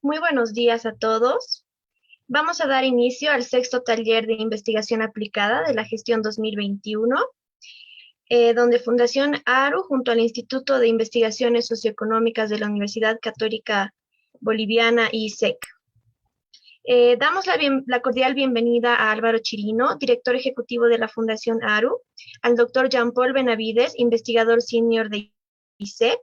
Muy buenos días a todos. Vamos a dar inicio al sexto taller de investigación aplicada de la gestión 2021, donde Fundación ARU, junto al Instituto de Investigaciones Socioeconómicas de la Universidad Católica Boliviana, ISEC. Damos la cordial bienvenida a Álvaro Chirino, director ejecutivo de la Fundación ARU, al doctor Jean-Paul Benavides, investigador senior de ISEC,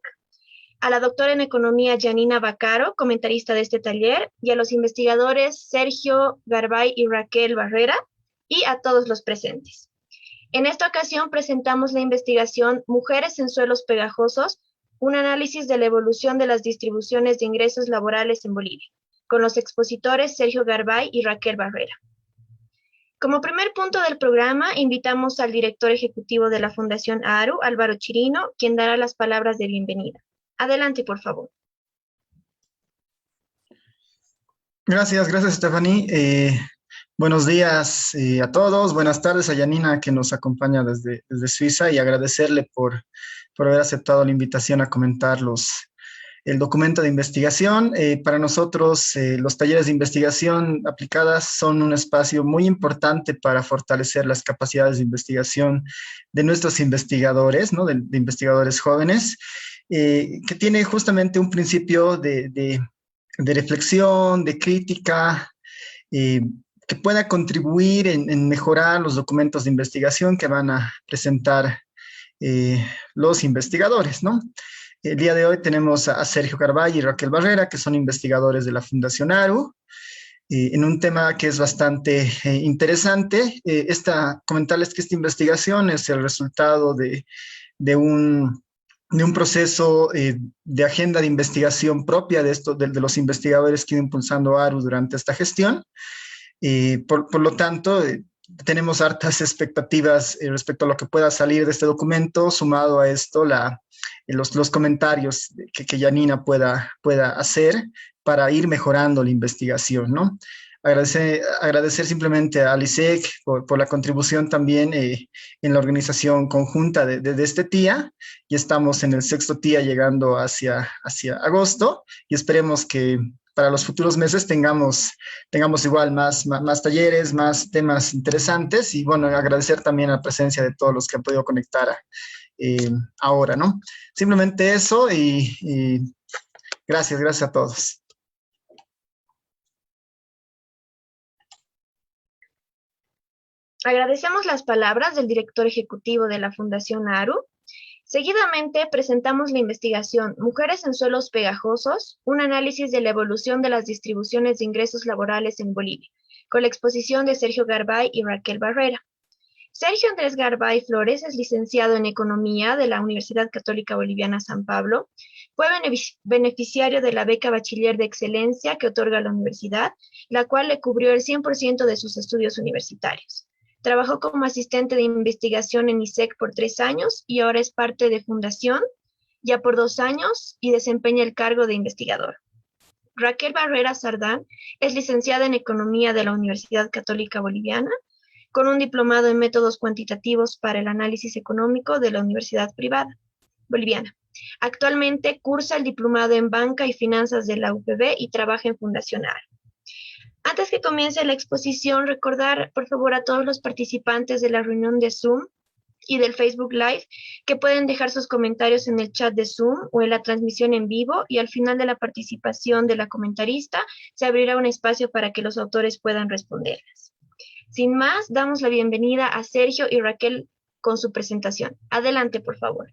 a la doctora en Economía Janina Baccaro, comentarista de este taller, y a los investigadores Sergio Garbay y Raquel Barrera, y a todos los presentes. En esta ocasión presentamos la investigación Mujeres en suelos pegajosos, un análisis de la evolución de las distribuciones de ingresos laborales en Bolivia, con los expositores Sergio Garbay y Raquel Barrera. Como primer punto del programa, invitamos al director ejecutivo de la Fundación ARU, Álvaro Chirino, quien dará las palabras de bienvenida. Adelante, por favor. Gracias, Stephanie. Buenos días a todos, buenas tardes a Janina que nos acompaña desde Suiza y agradecerle por haber aceptado la invitación a comentar el documento de investigación. Para nosotros, los talleres de investigación aplicadas son un espacio muy importante para fortalecer las capacidades de investigación de nuestros investigadores, ¿no? de investigadores jóvenes, que tiene justamente un principio de reflexión, de crítica, que pueda contribuir en mejorar los documentos de investigación que van a presentar los investigadores, ¿no? El día de hoy tenemos a Sergio Garbay y Raquel Barrera, que son investigadores de la Fundación ARU, en un tema que es bastante interesante. Comentarles que esta investigación es el resultado de un proceso de agenda de investigación propia de los investigadores que han ido impulsando ARU durante esta gestión. Por lo tanto, tenemos hartas expectativas respecto a lo que pueda salir de este documento, sumado a esto los comentarios que Janina pueda hacer para ir mejorando la investigación, ¿no? Agradecer simplemente a ISEC por la contribución también en la organización conjunta de este TIA. Y estamos en el sexto TIA llegando hacia agosto y esperemos que para los futuros meses tengamos igual más talleres, más temas interesantes y bueno, agradecer también la presencia de todos los que han podido conectar ahora, ¿no? Simplemente eso y gracias a todos. Agradecemos las palabras del director ejecutivo de la Fundación ARU. Seguidamente presentamos la investigación Mujeres en suelos pegajosos, un análisis de la evolución de las distribuciones de ingresos laborales en Bolivia, con la exposición de Sergio Garbay y Raquel Barrera. Sergio Andrés Garbay Flores es licenciado en Economía de la Universidad Católica Boliviana San Pablo. Fue beneficiario de la beca Bachiller de Excelencia que otorga la universidad, la cual le cubrió el 100% de sus estudios universitarios. Trabajó como asistente de investigación en ISEC por 3 años y ahora es parte de Fundación, ya por 2 años, y desempeña el cargo de investigador. Raquel Barrera Sardán es licenciada en Economía de la Universidad Católica Boliviana, con un diplomado en métodos cuantitativos para el análisis económico de la Universidad Privada Boliviana. Actualmente cursa el diplomado en Banca y Finanzas de la UPB y trabaja en Fundación ARU. Antes que comience la exposición, recordar por favor a todos los participantes de la reunión de Zoom y del Facebook Live que pueden dejar sus comentarios en el chat de Zoom o en la transmisión en vivo y al final de la participación de la comentarista se abrirá un espacio para que los autores puedan responderlas. Sin más, damos la bienvenida a Sergio y Raquel con su presentación. Adelante, por favor.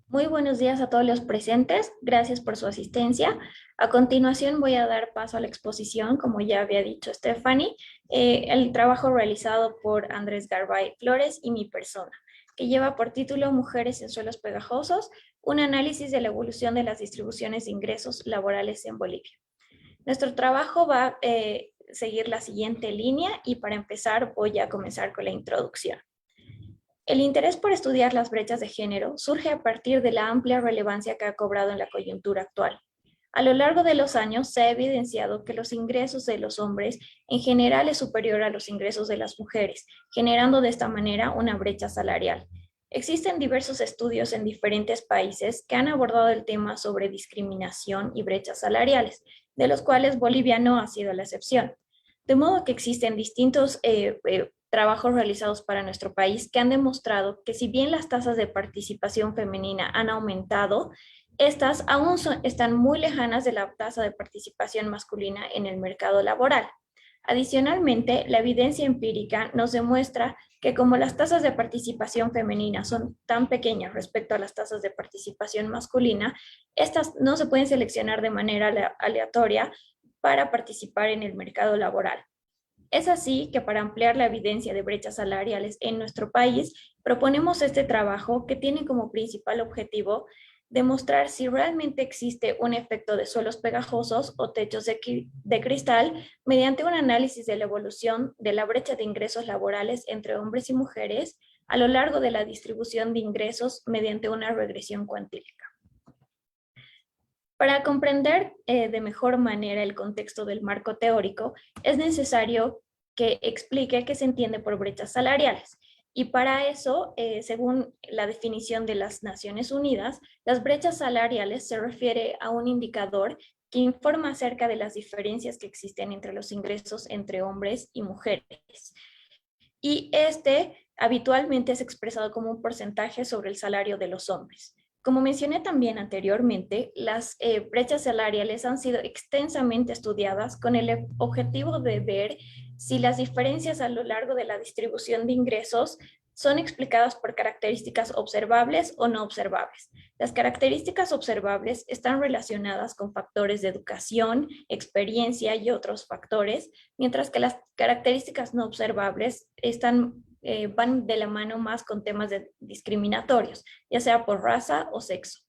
Muy buenos días a todos los presentes, gracias por su asistencia. A continuación voy a dar paso a la exposición, como ya había dicho Stephanie, el trabajo realizado por Andrés Garbay Flores y mi persona, que lleva por título Mujeres en suelos pegajosos, un análisis de la evolución de las distribuciones de ingresos laborales en Bolivia. Nuestro trabajo va a seguir la siguiente línea y para empezar voy a comenzar con la introducción. El interés por estudiar las brechas de género surge a partir de la amplia relevancia que ha cobrado en la coyuntura actual. A lo largo de los años se ha evidenciado que los ingresos de los hombres en general es superior a los ingresos de las mujeres, generando de esta manera una brecha salarial. Existen diversos estudios en diferentes países que han abordado el tema sobre discriminación y brechas salariales, de los cuales Bolivia no ha sido la excepción. De modo que existen distintos trabajos realizados para nuestro país que han demostrado que si bien las tasas de participación femenina han aumentado, estas aún están muy lejanas de la tasa de participación masculina en el mercado laboral. Adicionalmente, la evidencia empírica nos demuestra que como las tasas de participación femenina son tan pequeñas respecto a las tasas de participación masculina, estas no se pueden seleccionar de manera aleatoria para participar en el mercado laboral. Es así que para ampliar la evidencia de brechas salariales en nuestro país, proponemos este trabajo que tiene como principal objetivo demostrar si realmente existe un efecto de suelos pegajosos o techos de cristal mediante un análisis de la evolución de la brecha de ingresos laborales entre hombres y mujeres a lo largo de la distribución de ingresos mediante una regresión cuantílica. Para comprender de mejor manera el contexto del marco teórico, es necesario que explique qué se entiende por brechas salariales. Y para eso, según la definición de las Naciones Unidas, las brechas salariales se refiere a un indicador que informa acerca de las diferencias que existen entre los ingresos entre hombres y mujeres. Y este habitualmente es expresado como un porcentaje sobre el salario de los hombres. Como mencioné también anteriormente, las brechas salariales han sido extensamente estudiadas con el objetivo de ver si las diferencias a lo largo de la distribución de ingresos son explicadas por características observables o no observables. Las características observables están relacionadas con factores de educación, experiencia y otros factores, mientras que las características no observables van de la mano más con temas discriminatorios, ya sea por raza o sexo.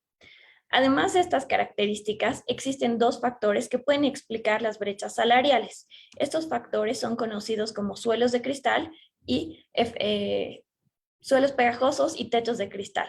Además de estas características, existen dos factores que pueden explicar las brechas salariales. Estos factores son conocidos como suelos de cristal y suelos pegajosos y techos de cristal.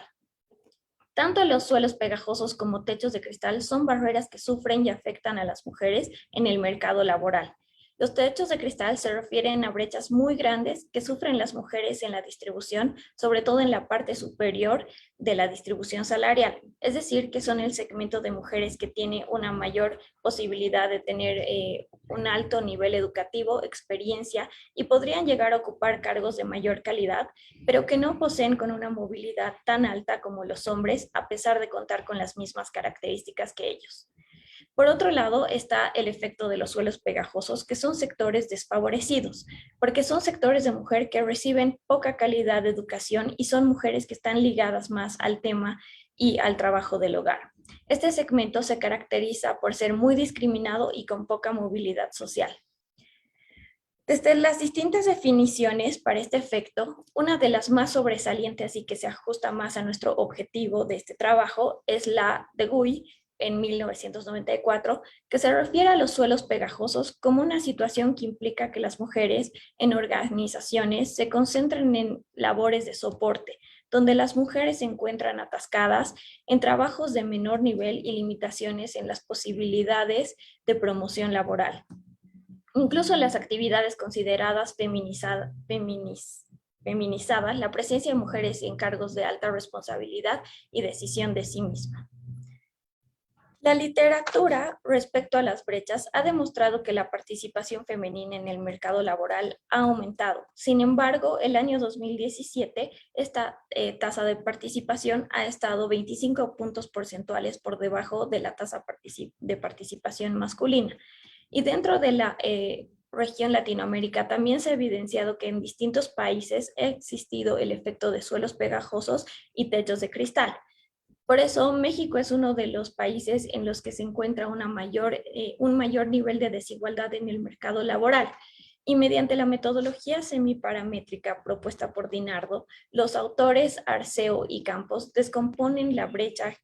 Tanto los suelos pegajosos como techos de cristal son barreras que sufren y afectan a las mujeres en el mercado laboral. Los techos de cristal se refieren a brechas muy grandes que sufren las mujeres en la distribución, sobre todo en la parte superior de la distribución salarial. Es decir, que son el segmento de mujeres que tiene una mayor posibilidad de tener un alto nivel educativo, experiencia y podrían llegar a ocupar cargos de mayor calidad, pero que no poseen con una movilidad tan alta como los hombres, a pesar de contar con las mismas características que ellos. Por otro lado, está el efecto de los suelos pegajosos, que son sectores desfavorecidos, porque son sectores de mujer que reciben poca calidad de educación y son mujeres que están ligadas más al tema y al trabajo del hogar. Este segmento se caracteriza por ser muy discriminado y con poca movilidad social. Desde las distintas definiciones para este efecto, una de las más sobresalientes y que se ajusta más a nuestro objetivo de este trabajo es la de Guy, en 1994, que se refiere a los suelos pegajosos como una situación que implica que las mujeres en organizaciones se concentran en labores de soporte, donde las mujeres se encuentran atascadas en trabajos de menor nivel y limitaciones en las posibilidades de promoción laboral. Incluso en las actividades consideradas feminizadas, la presencia de mujeres en cargos de alta responsabilidad y decisión de sí misma. La literatura respecto a las brechas ha demostrado que la participación femenina en el mercado laboral ha aumentado. Sin embargo, el año 2017, esta tasa de participación ha estado 25 puntos porcentuales por debajo de la tasa de participación masculina. Y dentro de la región Latinoamérica también se ha evidenciado que en distintos países ha existido el efecto de suelos pegajosos y techos de cristal. Por eso, México es uno de los países en los que se encuentra un mayor nivel de desigualdad en el mercado laboral. Y mediante la metodología semiparamétrica propuesta por Dinardo, los autores Arceo y Campos descomponen la brecha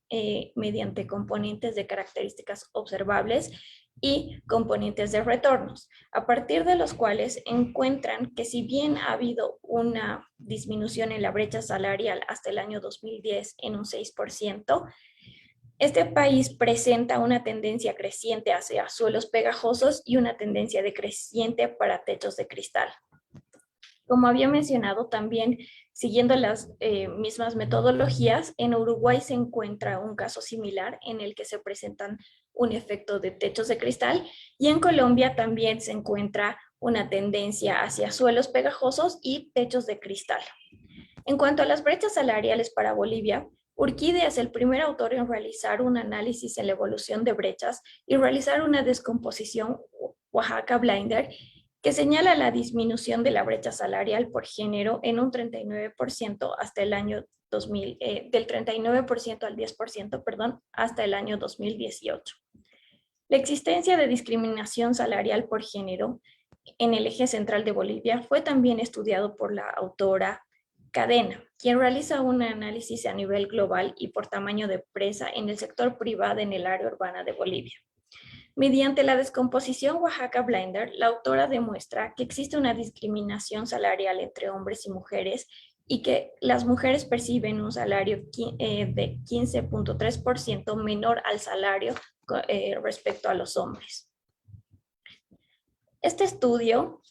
mediante componentes de características observables y componentes de retornos, a partir de los cuales encuentran que si bien ha habido una disminución en la brecha salarial hasta el año 2010 en un 6%, este país presenta una tendencia creciente hacia suelos pegajosos y una tendencia decreciente para techos de cristal. Como había mencionado, también Siguiendo las mismas metodologías, en Uruguay se encuentra un caso similar en el que se presentan un efecto de techos de cristal, y en Colombia también se encuentra una tendencia hacia suelos pegajosos y techos de cristal. En cuanto a las brechas salariales para Bolivia, Urquide es el primer autor en realizar un análisis en la evolución de brechas y realizar una descomposición Oaxaca Blinder que señala la disminución de la brecha salarial por género en un 39% hasta el año 2000, del 39% al 10%, perdón, hasta el año 2018. La existencia de discriminación salarial por género en el eje central de Bolivia fue también estudiado por la autora Cadena, quien realiza un análisis a nivel global y por tamaño de empresa en el sector privado en el área urbana de Bolivia. Mediante la descomposición Oaxaca Blinder, la autora demuestra que existe una discriminación salarial entre hombres y mujeres y que las mujeres perciben un salario de 15.3% menor al salario respecto a los hombres. Este estudio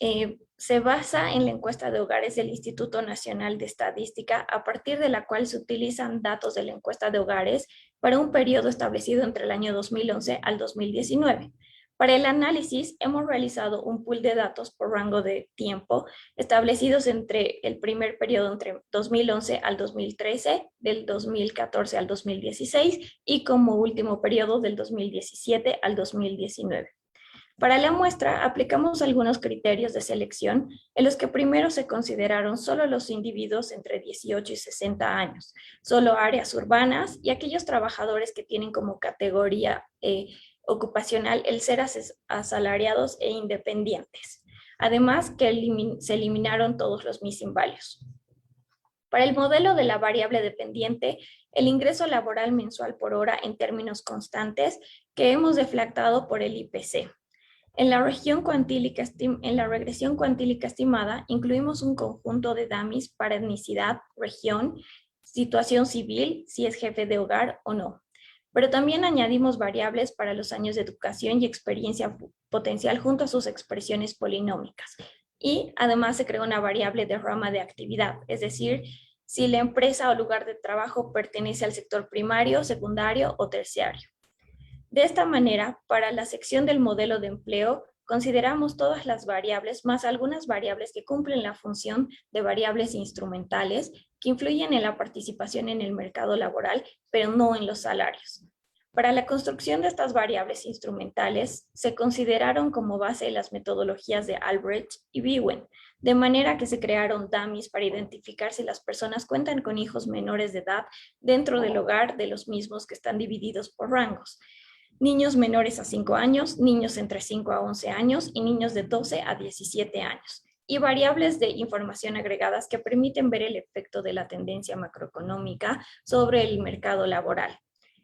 se basa en la encuesta de hogares del Instituto Nacional de Estadística, a partir de la cual se utilizan datos de la encuesta de hogares para un periodo establecido entre el año 2011 al 2019. Para el análisis, hemos realizado un pool de datos por rango de tiempo establecidos entre el primer periodo entre 2011 al 2013, del 2014 al 2016 y como último periodo del 2017 al 2019. Para la muestra, aplicamos algunos criterios de selección en los que primero se consideraron solo los individuos entre 18 y 60 años, solo áreas urbanas y aquellos trabajadores que tienen como categoría ocupacional el ser asalariados e independientes. Además, que se eliminaron todos los missing values. Para el modelo de la variable dependiente, el ingreso laboral mensual por hora en términos constantes que hemos deflactado por el IPC. En la regresión cuantílica estimada, incluimos un conjunto de dummies para etnicidad, región, situación civil, si es jefe de hogar o no. Pero también añadimos variables para los años de educación y experiencia potencial junto a sus expresiones polinómicas. Y además se creó una variable de rama de actividad, es decir, si la empresa o lugar de trabajo pertenece al sector primario, secundario o terciario. De esta manera, para la sección del modelo de empleo, consideramos todas las variables más algunas variables que cumplen la función de variables instrumentales que influyen en la participación en el mercado laboral, pero no en los salarios. Para la construcción de estas variables instrumentales, se consideraron como base las metodologías de Albrecht y Bowen, de manera que se crearon dummies para identificar si las personas cuentan con hijos menores de edad dentro del hogar de los mismos que están divididos por rangos. Niños menores a 5 años, niños entre 5 a 11 años y niños de 12 a 17 años. Y variables de información agregadas que permiten ver el efecto de la tendencia macroeconómica sobre el mercado laboral.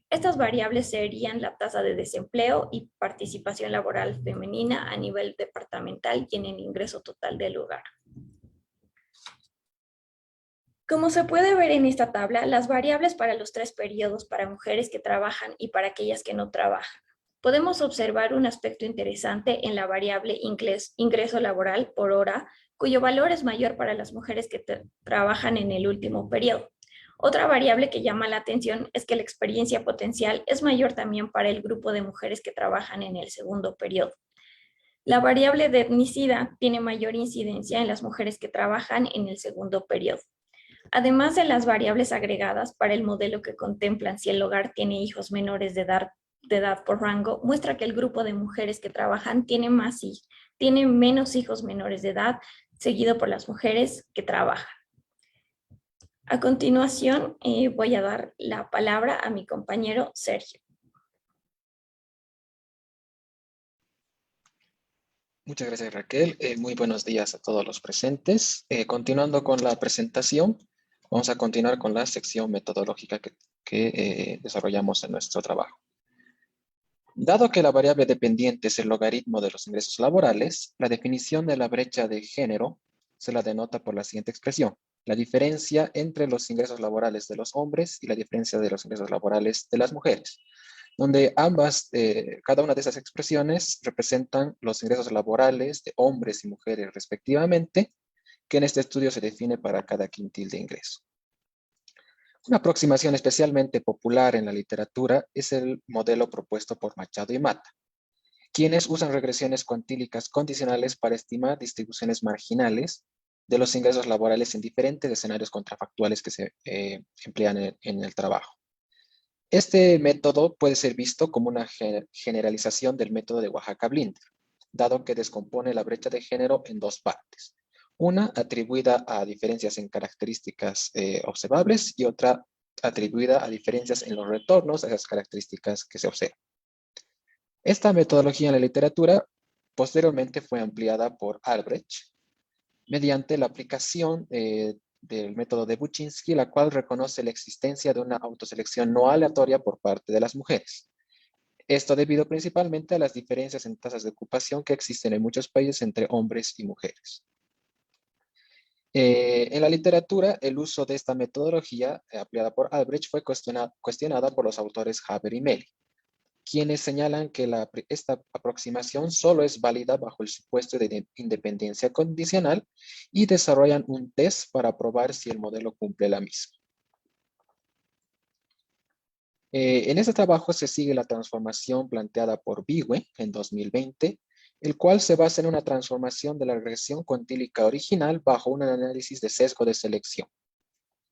Estas variables serían la tasa de desempleo y participación laboral femenina a nivel departamental y en el ingreso total del hogar. Como se puede ver en esta tabla, las variables para los 3 periodos para mujeres que trabajan y para aquellas que no trabajan. Podemos observar un aspecto interesante en la variable ingreso laboral por hora, cuyo valor es mayor para las mujeres que trabajan en el último periodo. Otra variable que llama la atención es que la experiencia potencial es mayor también para el grupo de mujeres que trabajan en el segundo periodo. La variable de etnicidad tiene mayor incidencia en las mujeres que trabajan en el segundo periodo. Además de las variables agregadas para el modelo que contemplan si el hogar tiene hijos menores de edad por rango, muestra que el grupo de mujeres que trabajan tiene menos hijos menores de edad, seguido por las mujeres que trabajan. A continuación, voy a dar la palabra a mi compañero Sergio. Muchas gracias, Raquel. Muy buenos días a todos los presentes. Continuando con la presentación, vamos a continuar con la sección metodológica que desarrollamos en nuestro trabajo. Dado que la variable dependiente es el logaritmo de los ingresos laborales, la definición de la brecha de género se la denota por la siguiente expresión: la diferencia entre los ingresos laborales de los hombres y la diferencia de los ingresos laborales de las mujeres, donde cada una de esas expresiones representan los ingresos laborales de hombres y mujeres respectivamente, que en este estudio se define para cada quintil de ingreso. Una aproximación especialmente popular en la literatura es el modelo propuesto por Machado y Mata, quienes usan regresiones cuantílicas condicionales para estimar distribuciones marginales de los ingresos laborales en diferentes escenarios contrafactuales que se emplean en el trabajo. Este método puede ser visto como una generalización del método de Oaxaca-Blinder, dado que descompone la brecha de género en dos partes. Una atribuida a diferencias en características observables y otra atribuida a diferencias en los retornos a esas características que se observan. Esta metodología en la literatura posteriormente fue ampliada por Albrecht mediante la aplicación del método de Buczynski, la cual reconoce la existencia de una autoselección no aleatoria por parte de las mujeres. Esto debido principalmente a las diferencias en tasas de ocupación que existen en muchos países entre hombres y mujeres. En la literatura, el uso de esta metodología ampliada por Albrecht fue cuestionada por los autores Haber y Meli, quienes señalan que esta aproximación solo es válida bajo el supuesto de independencia condicional y desarrollan un test para probar si el modelo cumple la misma. En este trabajo se sigue la transformación planteada por Biwe en 2020, el cual se basa en una transformación de la regresión cuantílica original bajo un análisis de sesgo de selección,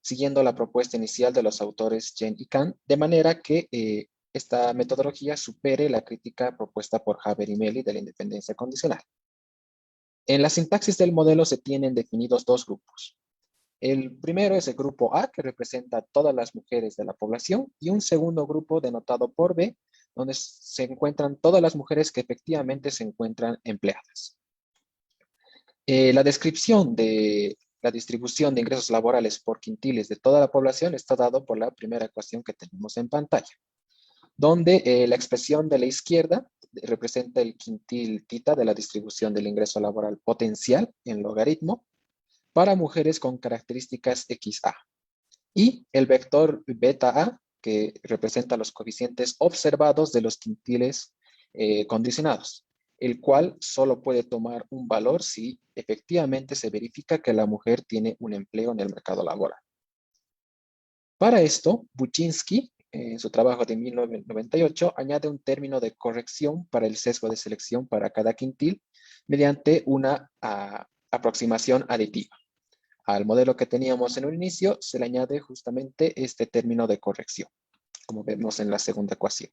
siguiendo la propuesta inicial de los autores Jen y Kahn, de manera que esta metodología supere la crítica propuesta por Haber y Meli de la independencia condicional. En la sintaxis del modelo se tienen definidos dos grupos. El primero es el grupo A, que representa a todas las mujeres de la población, y un segundo grupo denotado por B, donde se encuentran todas las mujeres que efectivamente se encuentran empleadas. La descripción de la distribución de ingresos laborales por quintiles de toda la población está dado por la primera ecuación que tenemos en pantalla, donde la expresión de la izquierda representa el quintil tita de la distribución del ingreso laboral potencial en logaritmo para mujeres con características XA, y el vector beta A, que representa los coeficientes observados de los quintiles condicionados, el cual solo puede tomar un valor si efectivamente se verifica que la mujer tiene un empleo en el mercado laboral. Para esto, Buczynski, en su trabajo de 1998, añade un término de corrección para el sesgo de selección para cada quintil mediante una aproximación aditiva. Al modelo que teníamos en un inicio se le añade justamente este término de corrección, como vemos en la segunda ecuación.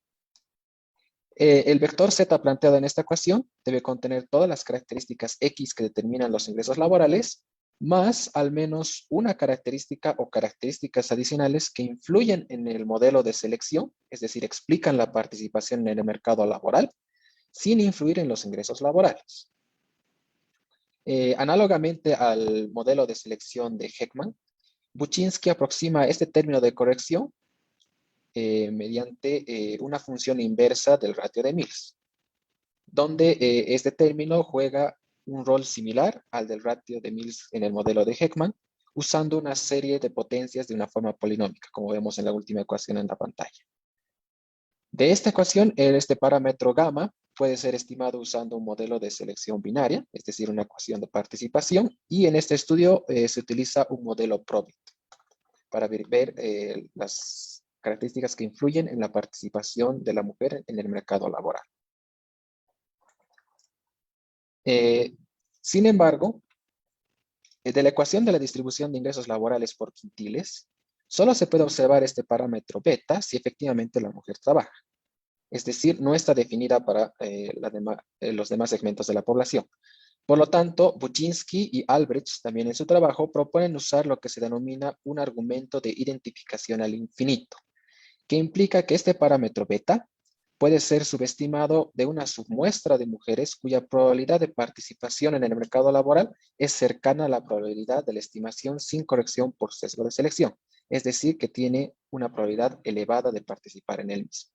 El vector Z planteado en esta ecuación debe contener todas las características X que determinan los ingresos laborales, más al menos una característica o características adicionales que influyen en el modelo de selección, es decir, explican la participación en el mercado laboral, sin influir en los ingresos laborales. Análogamente al modelo de selección de Heckman, Buczynski aproxima este término de corrección mediante una función inversa del ratio de Mills, donde este término juega un rol similar al del ratio de Mills en el modelo de Heckman, usando una serie de potencias de una forma polinómica, como vemos en la última ecuación en la pantalla. De esta ecuación, este parámetro gamma puede ser estimado usando un modelo de selección binaria, es decir, una ecuación de participación, y en este estudio se utiliza un modelo Probit para ver las características que influyen en la participación de la mujer en el mercado laboral. Sin embargo, de la ecuación de la distribución de ingresos laborales por quintiles, solo se puede observar este parámetro beta si efectivamente la mujer trabaja. Es decir, no está definida para los demás segmentos de la población. Por lo tanto, Buczynski y Albrecht también en su trabajo proponen usar lo que se denomina un argumento de identificación al infinito, que implica que este parámetro beta puede ser subestimado de una submuestra de mujeres cuya probabilidad de participación en el mercado laboral es cercana a la probabilidad de la estimación sin corrección por sesgo de selección, es decir, que tiene una probabilidad elevada de participar en el mismo.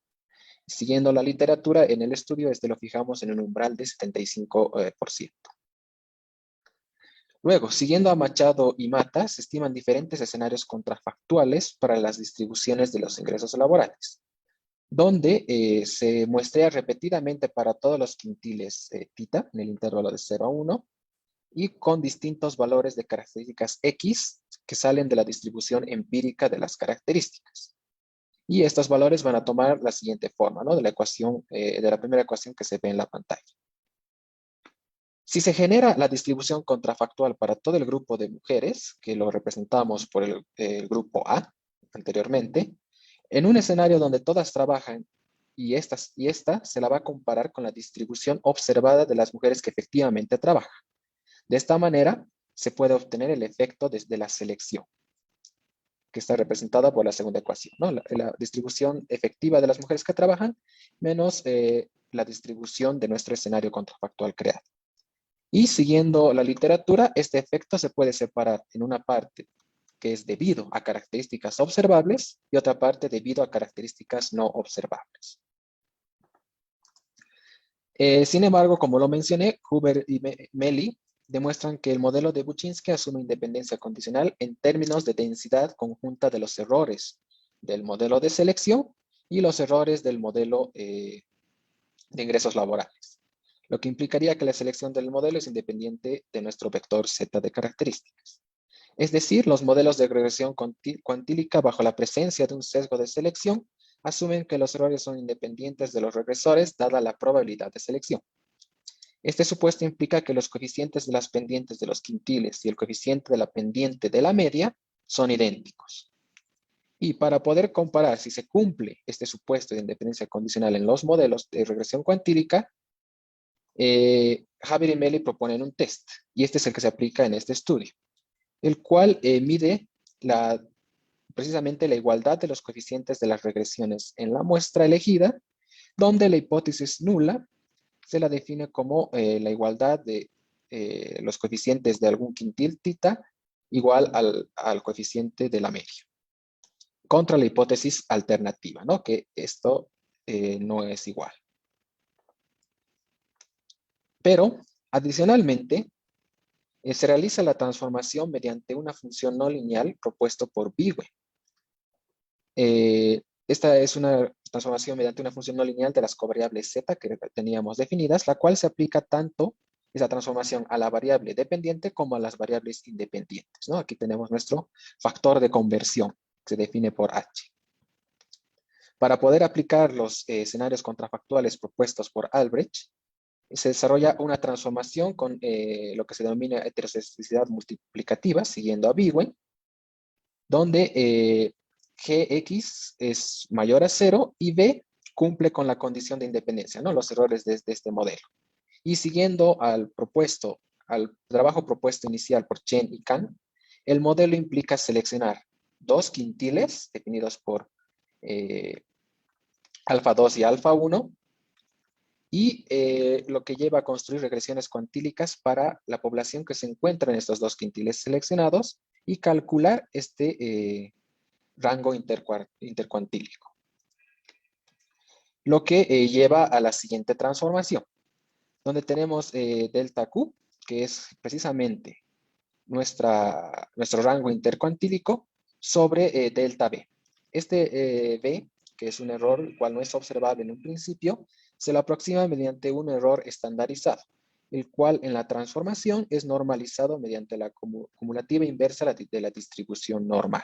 Siguiendo la literatura, en el estudio lo fijamos en un umbral de 75%. Luego, siguiendo a Machado y Mata, se estiman diferentes escenarios contrafactuales para las distribuciones de los ingresos laborales, donde se muestrea repetidamente para todos los quintiles tita, en el intervalo de 0 a 1, y con distintos valores de características X que salen de la distribución empírica de las características. Y estos valores van a tomar la siguiente forma, ¿no? De la ecuación, de la primera ecuación que se ve en la pantalla. Si se genera la distribución contrafactual para todo el grupo de mujeres, que lo representamos por el grupo A anteriormente, en un escenario donde todas trabajan y esta se la va a comparar con la distribución observada de las mujeres que efectivamente trabajan. De esta manera, se puede obtener el efecto desde la selección, que está representada por la segunda ecuación, ¿no? La distribución efectiva de las mujeres que trabajan menos la distribución de nuestro escenario contrafactual creado. Y siguiendo la literatura, este efecto se puede separar en una parte que es debido a características observables y otra parte debido a características no observables. Sin embargo, como lo mencioné, Huber y Meli demuestran que el modelo de Buczynski asume independencia condicional en términos de densidad conjunta de los errores del modelo de selección y los errores del modelo de ingresos laborales, lo que implicaría que la selección del modelo es independiente de nuestro vector Z de características. Es decir, los modelos de regresión cuantílica bajo la presencia de un sesgo de selección asumen que los errores son independientes de los regresores dada la probabilidad de selección. Este supuesto implica que los coeficientes de las pendientes de los quintiles y el coeficiente de la pendiente de la media son idénticos. Y para poder comparar si se cumple este supuesto de independencia condicional en los modelos de regresión cuantílica, Haber y Meli proponen un test, y este es el que se aplica en este estudio, el cual mide precisamente la igualdad de los coeficientes de las regresiones en la muestra elegida, donde la hipótesis nula se la define como la igualdad de los coeficientes de algún quintil tita igual al coeficiente de la media, contra la hipótesis alternativa, ¿no? Que esto no es igual. Pero, adicionalmente, se realiza la transformación mediante una función no lineal propuesto por Biwe. Esta es una transformación mediante una función no lineal de las covariables z que teníamos definidas, la cual se aplica tanto esa transformación a la variable dependiente como a las variables independientes, ¿no? Aquí tenemos nuestro factor de conversión, que se define por h. Para poder aplicar los escenarios contrafactuales propuestos por Albrecht, se desarrolla una transformación con lo que se denomina heteroscedesticidad multiplicativa, siguiendo a Biwe, donde Gx es mayor a 0 y B cumple con la condición de independencia, ¿no? Los errores de este modelo. Y siguiendo al trabajo propuesto inicial por Chen y Kang, el modelo implica seleccionar dos quintiles definidos por alfa 2 y alfa 1, y lo que lleva a construir regresiones cuantílicas para la población que se encuentra en estos dos quintiles seleccionados y calcular este rango intercuantílico. Lo que lleva a la siguiente transformación, donde tenemos delta Q, que es precisamente nuestro rango intercuantílico, sobre delta B. Este B, que es un error el cual no es observable en un principio, se lo aproxima mediante un error estandarizado, el cual en la transformación es normalizado mediante la cumulativa inversa de la distribución normal.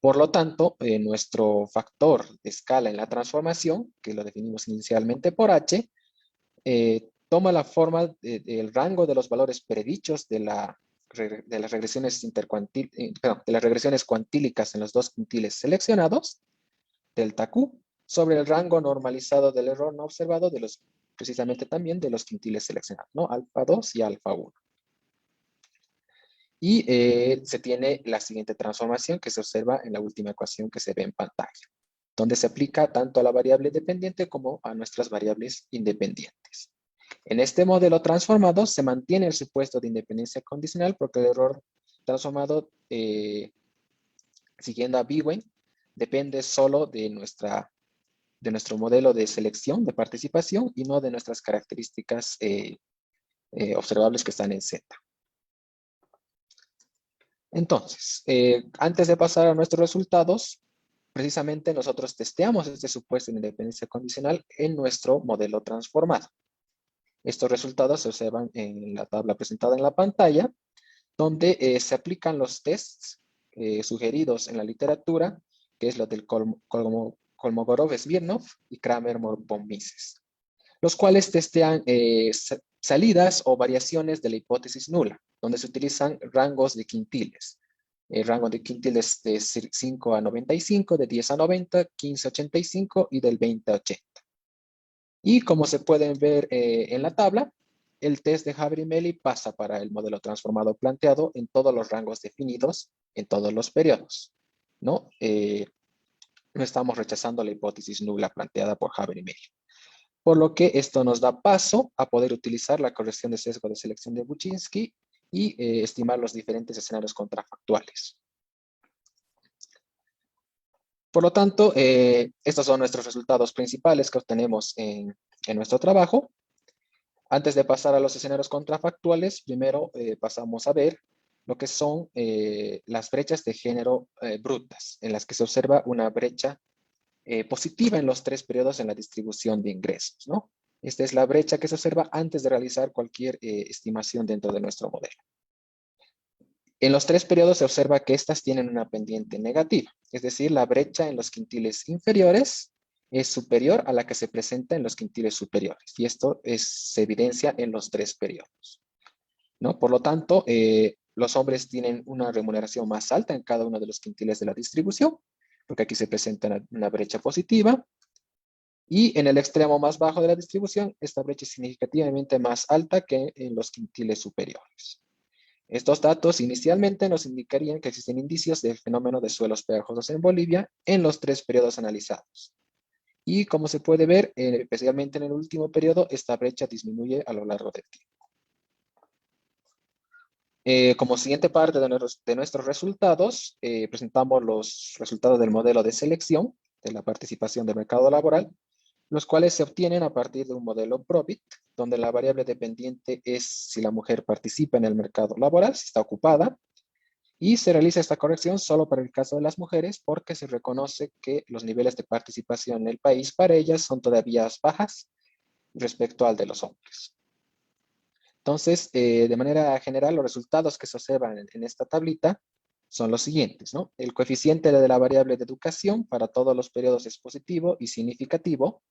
Por lo tanto, nuestro factor de escala en la transformación, que lo definimos inicialmente por h, toma la forma del rango de los valores predichos de las regresiones de las regresiones cuantílicas en los dos quintiles seleccionados, delta Q, sobre el rango normalizado del error no observado precisamente también de los quintiles seleccionados, ¿no? Alfa 2 y alfa 1. Y se tiene la siguiente transformación que se observa en la última ecuación que se ve en pantalla, donde se aplica tanto a la variable dependiente como a nuestras variables independientes. En este modelo transformado se mantiene el supuesto de independencia condicional porque el error transformado, siguiendo a Biwe, depende solo de nuestro modelo de selección, de participación, y no de nuestras características observables que están en Z. Entonces, antes de pasar a nuestros resultados, precisamente nosotros testeamos este supuesto de independencia condicional en nuestro modelo transformado. Estos resultados se observan en la tabla presentada en la pantalla, donde se aplican los tests sugeridos en la literatura, que es lo del Kolmogorov-Smirnov y Kramer-von Mises, los cuales testean salidas o variaciones de la hipótesis nula, donde se utilizan rangos de quintiles. El rango de quintiles de 5 a 95, de 10 a 90, 15 a 85 y del 20 a 80. Y como se pueden ver en la tabla, el test de Haber-Meli pasa para el modelo transformado planteado en todos los rangos definidos en todos los periodos, ¿no? No estamos rechazando la hipótesis nula planteada por Haber-Meli. Por lo que esto nos da paso a poder utilizar la corrección de sesgo de selección de Buczynski y estimar los diferentes escenarios contrafactuales. Por lo tanto, estos son nuestros resultados principales que obtenemos en nuestro trabajo. Antes de pasar a los escenarios contrafactuales, primero pasamos a ver lo que son las brechas de género brutas, en las que se observa una brecha positiva en los 3 periodos en la distribución de ingresos, ¿no? Esta es la brecha que se observa antes de realizar cualquier estimación dentro de nuestro modelo. En los 3 periodos se observa que estas tienen una pendiente negativa, es decir, la brecha en los quintiles inferiores es superior a la que se presenta en los quintiles superiores, y esto se evidencia en los 3 periodos, ¿no? Por lo tanto, los hombres tienen una remuneración más alta en cada uno de los quintiles de la distribución, porque aquí se presenta una brecha positiva, y en el extremo más bajo de la distribución, esta brecha es significativamente más alta que en los quintiles superiores. Estos datos inicialmente nos indicarían que existen indicios del fenómeno de suelos pegajosos en Bolivia en los 3 periodos analizados. Y como se puede ver, especialmente en el último periodo, esta brecha disminuye a lo largo del tiempo. Como siguiente parte de nuestros resultados, presentamos los resultados del modelo de selección de la participación del mercado laboral, los cuales se obtienen a partir de un modelo Probit, donde la variable dependiente es si la mujer participa en el mercado laboral, si está ocupada, y se realiza esta corrección solo para el caso de las mujeres porque se reconoce que los niveles de participación en el país para ellas son todavía bajas respecto al de los hombres. Entonces, de manera general, los resultados que se observan en esta tablita son los siguientes, ¿no? El coeficiente de la variable de educación para todos los periodos es positivo y significativo,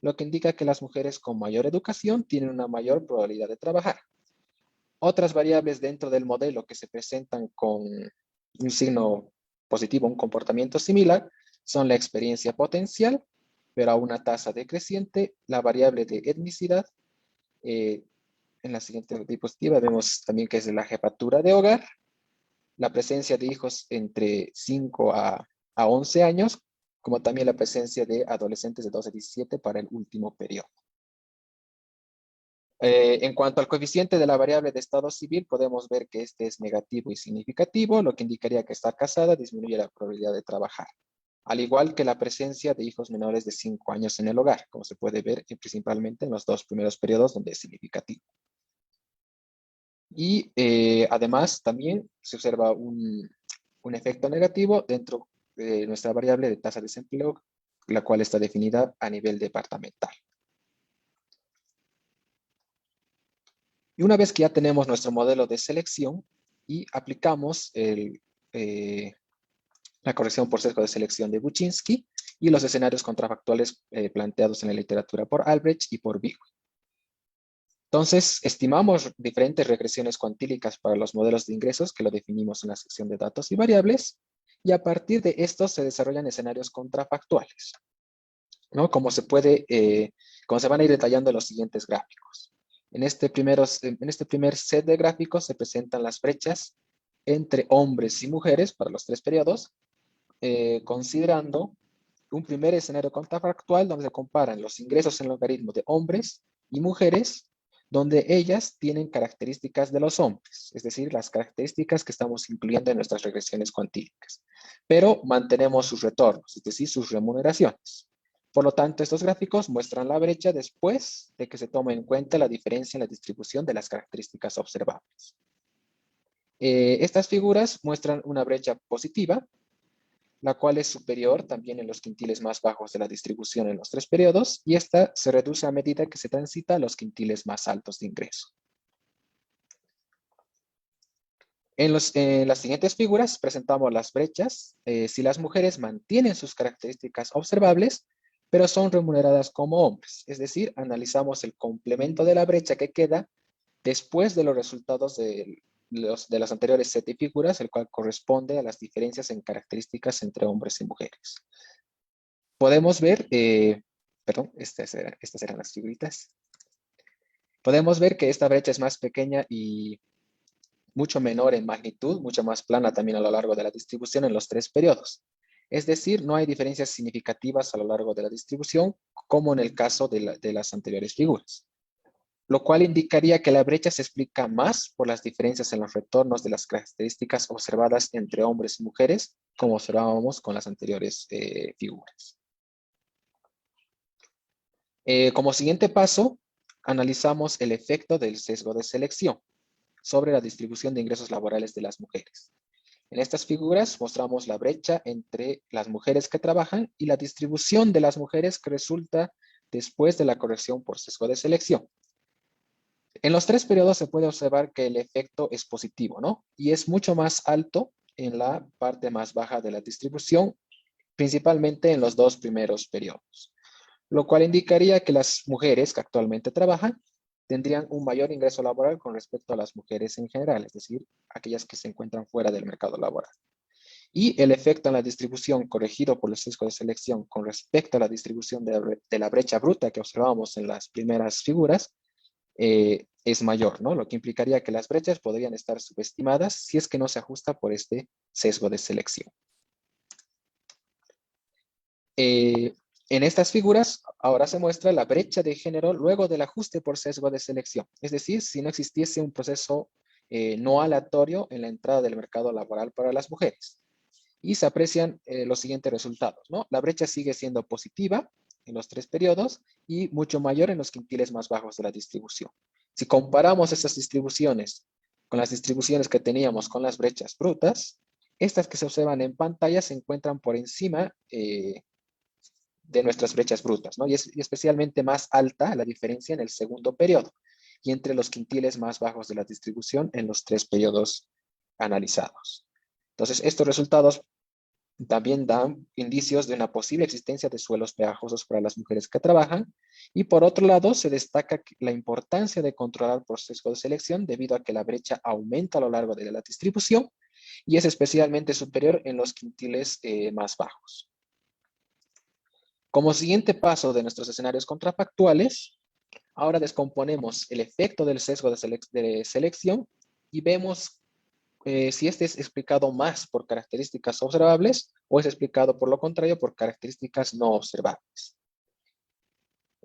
lo que indica que las mujeres con mayor educación tienen una mayor probabilidad de trabajar. Otras variables dentro del modelo que se presentan con un signo positivo, un comportamiento similar, son la experiencia potencial, pero a una tasa decreciente, la variable de etnicidad. En la siguiente diapositiva vemos también que es la jefatura de hogar, la presencia de hijos entre 5 a 11 años, como también la presencia de adolescentes de 12 a 17 para el último periodo. En cuanto al coeficiente de la variable de estado civil, podemos ver que este es negativo y significativo, lo que indicaría que estar casada disminuye la probabilidad de trabajar, al igual que la presencia de hijos menores de 5 años en el hogar, como se puede ver principalmente en los 2 primeros periodos donde es significativo. Y además también se observa un efecto negativo dentro de nuestra variable de tasa de desempleo, la cual está definida a nivel departamental. Y una vez que ya tenemos nuestro modelo de selección y aplicamos la corrección por sesgo de selección de Buczynski y los escenarios contrafactuales planteados en la literatura por Albrecht y por Bigui. Entonces, estimamos diferentes regresiones cuantílicas para los modelos de ingresos que lo definimos en la sección de datos y variables, y a partir de estos se desarrollan escenarios contrafactuales, ¿no? Como se van a ir detallando en los siguientes gráficos. En este primer set de gráficos se presentan las brechas entre hombres y mujeres para los 3 periodos, considerando un primer escenario contrafactual donde se comparan los ingresos en logaritmo de hombres y mujeres, donde ellas tienen características de los hombres, es decir, las características que estamos incluyendo en nuestras regresiones cuantílicas, pero mantenemos sus retornos, es decir, sus remuneraciones. Por lo tanto, estos gráficos muestran la brecha después de que se tome en cuenta la diferencia en la distribución de las características observables. Estas figuras muestran una brecha positiva, la cual es superior también en los quintiles más bajos de la distribución en los 3 periodos, y esta se reduce a medida que se transita a los quintiles más altos de ingreso. En las siguientes figuras presentamos las brechas si las mujeres mantienen sus características observables, pero son remuneradas como hombres. Es decir, analizamos el complemento de la brecha que queda después de los resultados de las anteriores 7 figuras, el cual corresponde a las diferencias en características entre hombres y mujeres. Podemos ver, perdón, estas eran las figuritas. Podemos ver que esta brecha es más pequeña y mucho menor en magnitud, mucho más plana también a lo largo de la distribución en los 3 periodos. Es decir, no hay diferencias significativas a lo largo de la distribución, como en el caso de las anteriores figuras, lo cual indicaría que la brecha se explica más por las diferencias en los retornos de las características observadas entre hombres y mujeres, como observábamos con las anteriores figuras. Como siguiente paso, analizamos el efecto del sesgo de selección sobre la distribución de ingresos laborales de las mujeres. En estas figuras mostramos la brecha entre las mujeres que trabajan y la distribución de las mujeres que resulta después de la corrección por sesgo de selección. En los 3 periodos se puede observar que el efecto es positivo, ¿no? Y es mucho más alto en la parte más baja de la distribución, principalmente en los 2 primeros periodos, lo cual indicaría que las mujeres que actualmente trabajan tendrían un mayor ingreso laboral con respecto a las mujeres en general, es decir, aquellas que se encuentran fuera del mercado laboral. Y el efecto en la distribución corregido por el sesgo de selección con respecto a la distribución de la brecha bruta que observamos en las primeras figuras es mayor, ¿no? Lo que implicaría que las brechas podrían estar subestimadas si es que no se ajusta por este sesgo de selección. En estas figuras ahora se muestra la brecha de género luego del ajuste por sesgo de selección. Es decir, si no existiese un proceso no aleatorio en la entrada del mercado laboral para las mujeres. Y se aprecian los siguientes resultados, ¿no? La brecha sigue siendo positiva en los 3 periodos y mucho mayor en los quintiles más bajos de la distribución. Si comparamos estas distribuciones con las distribuciones que teníamos con las brechas brutas, estas que se observan en pantalla se encuentran por encima de nuestras brechas brutas, ¿no? Y especialmente más alta la diferencia en el segundo periodo y entre los quintiles más bajos de la distribución en los 3 periodos analizados. Entonces, estos resultados también dan indicios de una posible existencia de suelos pegajosos para las mujeres que trabajan. Y por otro lado, se destaca la importancia de controlar por sesgo de selección debido a que la brecha aumenta a lo largo de la distribución y es especialmente superior en los quintiles más bajos. Como siguiente paso de nuestros escenarios contrafactuales, ahora descomponemos el efecto del sesgo de selección y vemos si este es explicado más por características observables o es explicado por lo contrario por características no observables.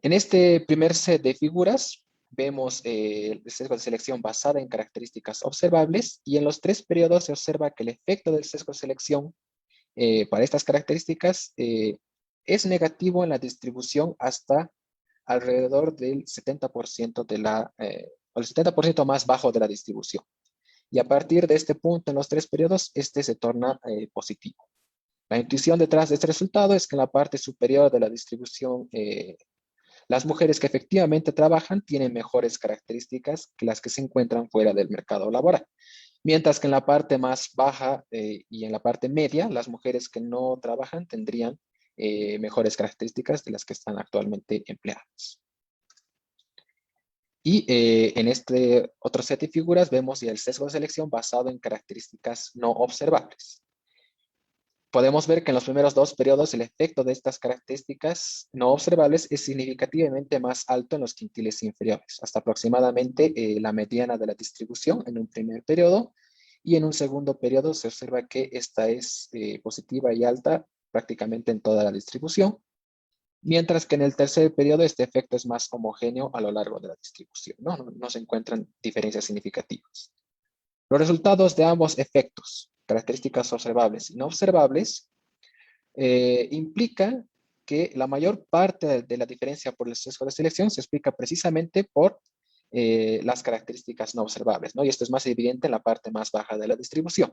En este primer set de figuras vemos el sesgo de selección basada en características observables y en los 3 periodos se observa que el efecto del sesgo de selección para estas características es negativo en la distribución hasta alrededor del 70% el 70% más bajo de la distribución. Y a partir de este punto en los 3 periodos, este se torna positivo. La intuición detrás de este resultado es que en la parte superior de la distribución, las mujeres que efectivamente trabajan tienen mejores características que las que se encuentran fuera del mercado laboral. Mientras que en la parte más baja y en la parte media, las mujeres que no trabajan tendrían mejores características de las que están actualmente empleadas. Y en este otro set de figuras vemos ya el sesgo de selección basado en características no observables. Podemos ver que en los primeros 2 periodos el efecto de estas características no observables es significativamente más alto en los quintiles inferiores, hasta aproximadamente la mediana de la distribución en un primer periodo, y en un segundo periodo se observa que esta es positiva y alta prácticamente en toda la distribución, mientras que en el tercer periodo este efecto es más homogéneo a lo largo de la distribución, no se encuentran diferencias significativas. Los resultados de ambos efectos, características observables y no observables, implican que la mayor parte de la diferencia por el sesgo de selección se explica precisamente por las características no observables, ¿no? Y esto es más evidente en la parte más baja de la distribución.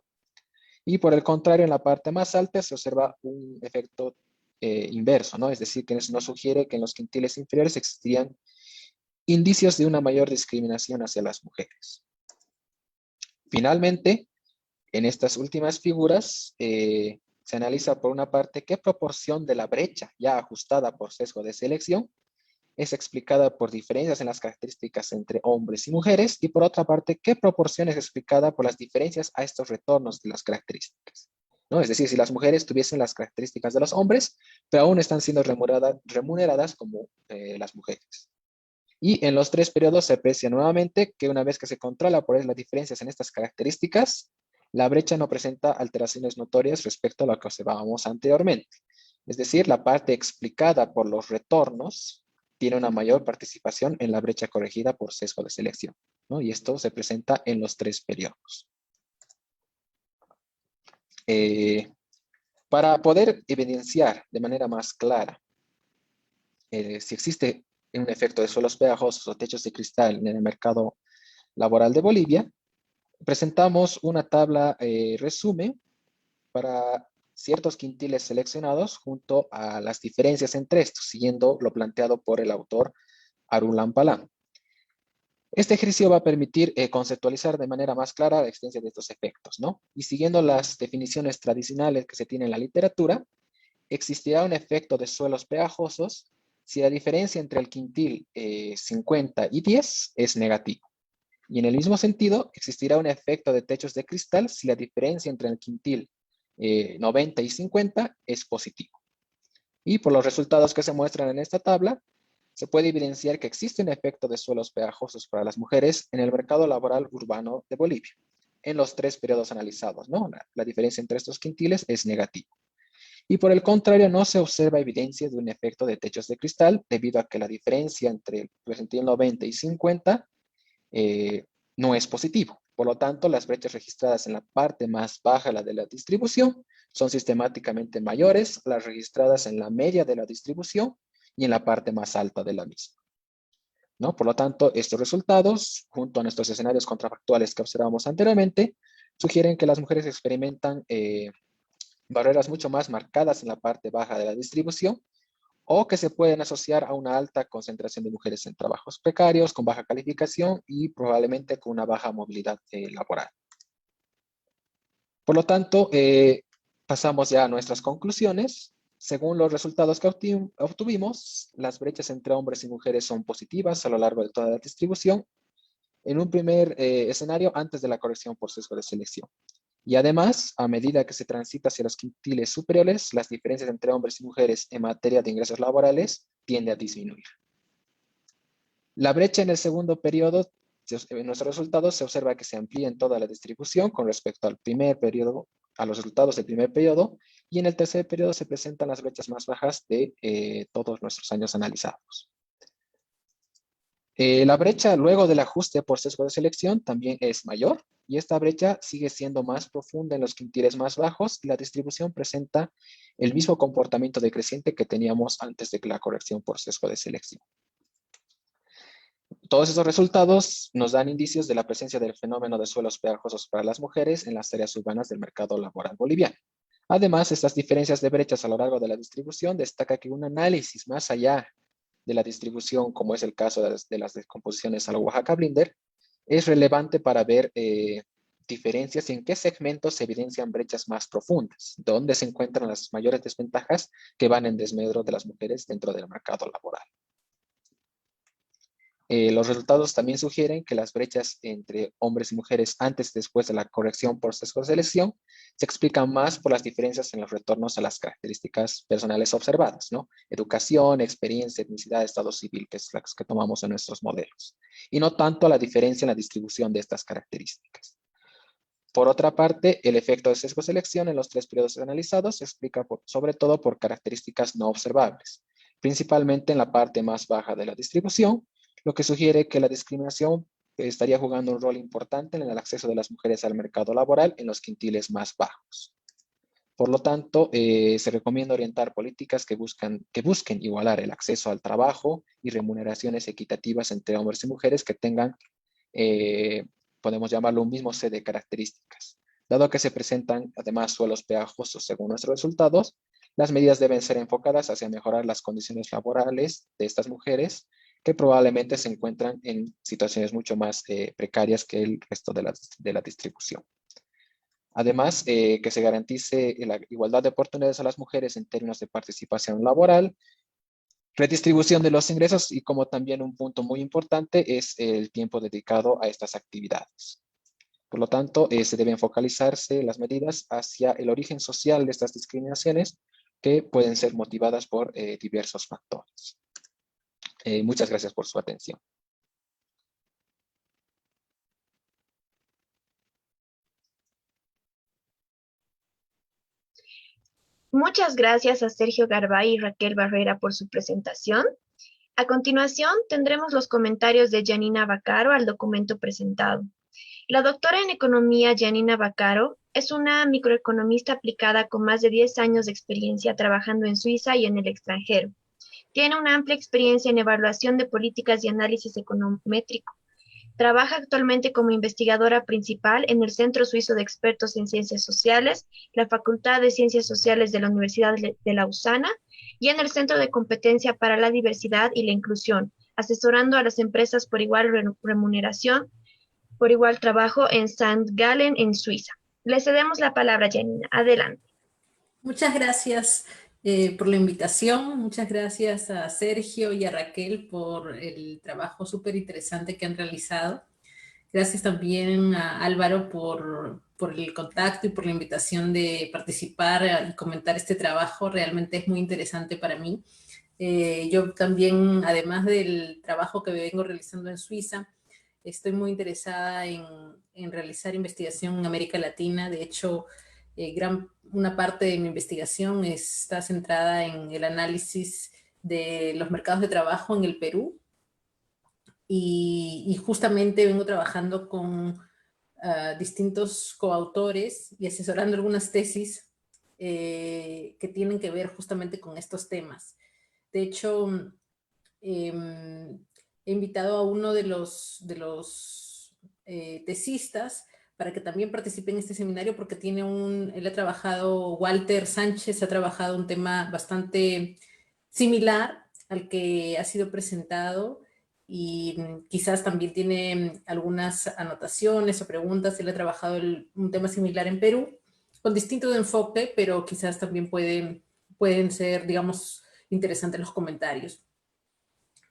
Y por el contrario, en la parte más alta se observa un efecto inverso, ¿no? Es decir, que nos sugiere que en los quintiles inferiores existirían indicios de una mayor discriminación hacia las mujeres. Finalmente, en estas últimas figuras, se analiza por una parte qué proporción de la brecha ya ajustada por sesgo de selección es explicada por diferencias en las características entre hombres y mujeres, y por otra parte, qué proporción es explicada por las diferencias a estos retornos de las características, ¿no? Es decir, si las mujeres tuviesen las características de los hombres, pero aún están siendo remuneradas como las mujeres. Y en los tres periodos se aprecia nuevamente que una vez que se controla por las diferencias en estas características, la brecha no presenta alteraciones notorias respecto a lo que observábamos anteriormente. Es decir, la parte explicada por los retornos tiene una mayor participación en la brecha corregida por sesgo de selección, ¿no? Y esto se presenta en los tres periodos. Para poder evidenciar de manera más clara si existe un efecto de suelos pegajosos o techos de cristal en el mercado laboral de Bolivia, presentamos una tabla resumen para ciertos quintiles seleccionados junto a las diferencias entre estos, siguiendo lo planteado por el autor Arun Lampalán. Este ejercicio va a permitir conceptualizar de manera más clara la existencia de estos efectos, ¿no? Y siguiendo las definiciones tradicionales que se tienen en la literatura, existirá un efecto de suelos pegajosos si la diferencia entre el quintil 50 y 10 es negativo. Y en el mismo sentido, existirá un efecto de techos de cristal si la diferencia entre el quintil 90 y 50 es positivo. Y por los resultados que se muestran en esta tabla, se puede evidenciar que existe un efecto de suelos pegajosos para las mujeres en el mercado laboral urbano de Bolivia, en los tres periodos analizados, ¿no? La diferencia entre estos quintiles es negativa. Y por el contrario, no se observa evidencia de un efecto de techos de cristal debido a que la diferencia entre el percentil 90 y 50 no es positivo. Por lo tanto, las brechas registradas en la parte más baja de la distribución son sistemáticamente mayores a las registradas en la media de la distribución y en la parte más alta de la misma, ¿no? Por lo tanto, estos resultados, junto a nuestros escenarios contrafactuales que observamos anteriormente, sugieren que las mujeres experimentan barreras mucho más marcadas en la parte baja de la distribución o que se pueden asociar a una alta concentración de mujeres en trabajos precarios, con baja calificación y probablemente con una baja movilidad laboral. Por lo tanto, pasamos ya a nuestras conclusiones. Según los resultados que obtuvimos, las brechas entre hombres y mujeres son positivas a lo largo de toda la distribución, en un primer escenario antes de la corrección por sesgo de selección. Y además, a medida que se transita hacia los quintiles superiores, las diferencias entre hombres y mujeres en materia de ingresos laborales tiende a disminuir. La brecha en el segundo periodo, en nuestros resultados, se observa que se amplía en toda la distribución con respecto al primer periodo, a los resultados del primer periodo, y en el tercer periodo se presentan las brechas más bajas de todos nuestros años analizados. La brecha luego del ajuste por sesgo de selección también es mayor y esta brecha sigue siendo más profunda en los quintiles más bajos y la distribución presenta el mismo comportamiento decreciente que teníamos antes de la corrección por sesgo de selección. Todos esos resultados nos dan indicios de la presencia del fenómeno de suelos pegajosos para las mujeres en las áreas urbanas del mercado laboral boliviano. Además, estas diferencias de brechas a lo largo de la distribución destaca que un análisis más allá de la distribución, como es el caso de las descomposiciones a la Oaxaca Blinder, es relevante para ver diferencias y en qué segmentos se evidencian brechas más profundas, donde se encuentran las mayores desventajas que van en desmedro de las mujeres dentro del mercado laboral. Los resultados también sugieren que las brechas entre hombres y mujeres antes y después de la corrección por sesgo de selección se explican más por las diferencias en los retornos a las características personales observadas, ¿no? Educación, experiencia, etnicidad, estado civil, que es las que tomamos en nuestros modelos, y no tanto a la diferencia en la distribución de estas características. Por otra parte, el efecto de sesgo de selección en los tres periodos analizados se explica sobre todo por características no observables, principalmente en la parte más baja de la distribución, lo que sugiere que la discriminación estaría jugando un rol importante en el acceso de las mujeres al mercado laboral en los quintiles más bajos. Por lo tanto, se recomienda orientar políticas que busquen igualar el acceso al trabajo y remuneraciones equitativas entre hombres y mujeres que tengan, podemos llamarlo un mismo set de características, Dado que se presentan además suelos pegajosos según nuestros resultados, las medidas deben ser enfocadas hacia mejorar las condiciones laborales de estas mujeres que probablemente se encuentran en situaciones mucho más precarias que el resto de la distribución. Además, que se garantice la igualdad de oportunidades a las mujeres en términos de participación laboral, redistribución de los ingresos y como también un punto muy importante es el tiempo dedicado a estas actividades. Por lo tanto, se deben focalizarse las medidas hacia el origen social de estas discriminaciones que pueden ser motivadas por diversos factores. Muchas gracias por su atención. Muchas gracias a Sergio Garbay y Raquel Barrera por su presentación. A continuación, tendremos los comentarios de Janina Vaccaro al documento presentado. La doctora en economía Janina Vaccaro es una microeconomista aplicada con más de 10 años de experiencia trabajando en Suiza y en el extranjero. Tiene una amplia experiencia en evaluación de políticas y análisis econométrico. Trabaja actualmente como investigadora principal en el Centro Suizo de Expertos en Ciencias Sociales, la Facultad de Ciencias Sociales de la Universidad de Lausana y en el Centro de Competencia para la Diversidad y la Inclusión, asesorando a las empresas por igual remuneración, por igual trabajo en St. Gallen, en Suiza. Le cedemos la palabra, Janina. Adelante. Muchas gracias por la invitación. Muchas gracias a Sergio y a Raquel por el trabajo súper interesante que han realizado. Gracias también a Álvaro por el contacto y por la invitación de participar y comentar este trabajo. Realmente es muy interesante para mí. Yo también, además del trabajo que vengo realizando en Suiza, estoy muy interesada en realizar investigación en América Latina. De hecho, una parte de mi investigación está centrada en el análisis de los mercados de trabajo en el Perú. Y justamente vengo trabajando con distintos coautores y asesorando algunas tesis que tienen que ver justamente con estos temas. De hecho, he invitado a uno de los tesistas para que también participe en este seminario porque él ha trabajado, Walter Sánchez ha trabajado un tema bastante similar al que ha sido presentado y quizás también tiene algunas anotaciones o preguntas. Él ha trabajado un tema similar en Perú con distinto enfoque, pero quizás también pueden ser, digamos, interesantes los comentarios.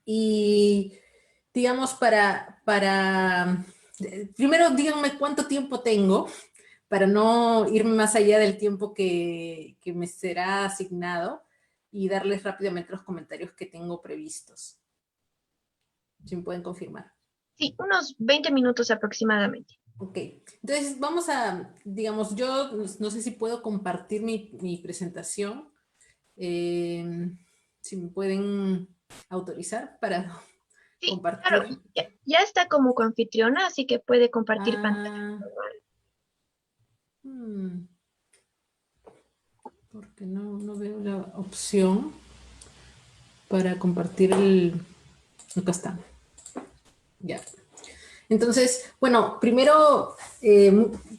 Y digamos, primero díganme cuánto tiempo tengo para no irme más allá del tiempo que me será asignado y darles rápidamente los comentarios que tengo previstos. Si me pueden confirmar. Sí, unos 20 minutos aproximadamente. Ok, entonces vamos digamos, yo no sé si puedo compartir mi presentación. Si me pueden autorizar para Sí, compartir. claro, ya está como coanfitriona, así que puede compartir pantalla. Porque no veo la opción para compartir acá está. Ya. Entonces, bueno, primero,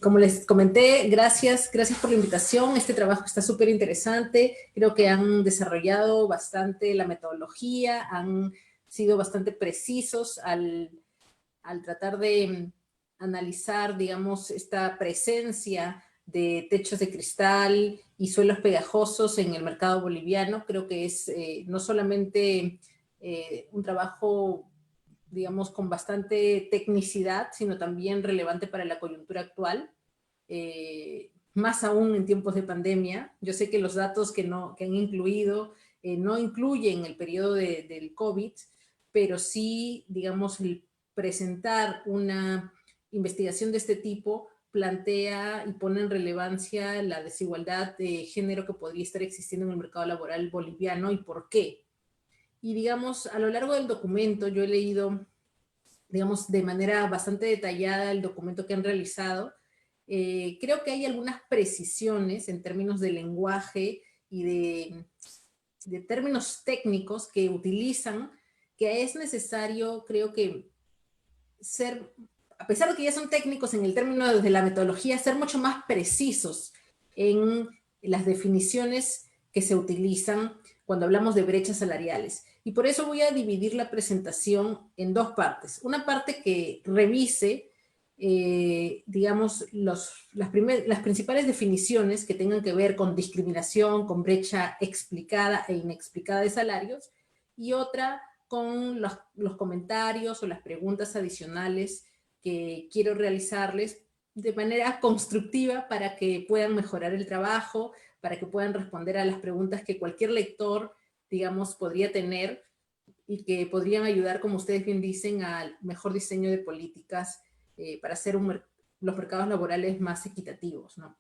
como les comenté, gracias por la invitación. Este trabajo está súper interesante. Creo que han desarrollado bastante la metodología, han sido bastante precisos al tratar de analizar, digamos, esta presencia de techos de cristal y suelos pegajosos en el mercado boliviano. Creo que es no solamente un trabajo, digamos, con bastante tecnicidad, sino también relevante para la coyuntura actual, más aún en tiempos de pandemia. Yo sé que los datos que han incluido no incluyen el periodo del COVID, pero sí, digamos, el presentar una investigación de este tipo plantea y pone en relevancia la desigualdad de género que podría estar existiendo en el mercado laboral boliviano y por qué. Y digamos, a lo largo del documento yo he leído, digamos, de manera bastante detallada el documento que han realizado. Creo que hay algunas precisiones en términos de lenguaje y de términos técnicos que utilizan, que es necesario, creo que, ser a pesar de que ya son técnicos en el término de la metodología, ser mucho más precisos en las definiciones que se utilizan cuando hablamos de brechas salariales. Y por eso voy a dividir la presentación en dos partes. Una parte que revise, digamos, las principales definiciones que tengan que ver con discriminación, con brecha explicada e inexplicada de salarios, y otra con los comentarios o las preguntas adicionales que quiero realizarles de manera constructiva para que puedan mejorar el trabajo, para que puedan responder a las preguntas que cualquier lector, digamos, podría tener y que podrían ayudar, como ustedes bien dicen, al mejor diseño de políticas para hacer los mercados laborales más equitativos, ¿no?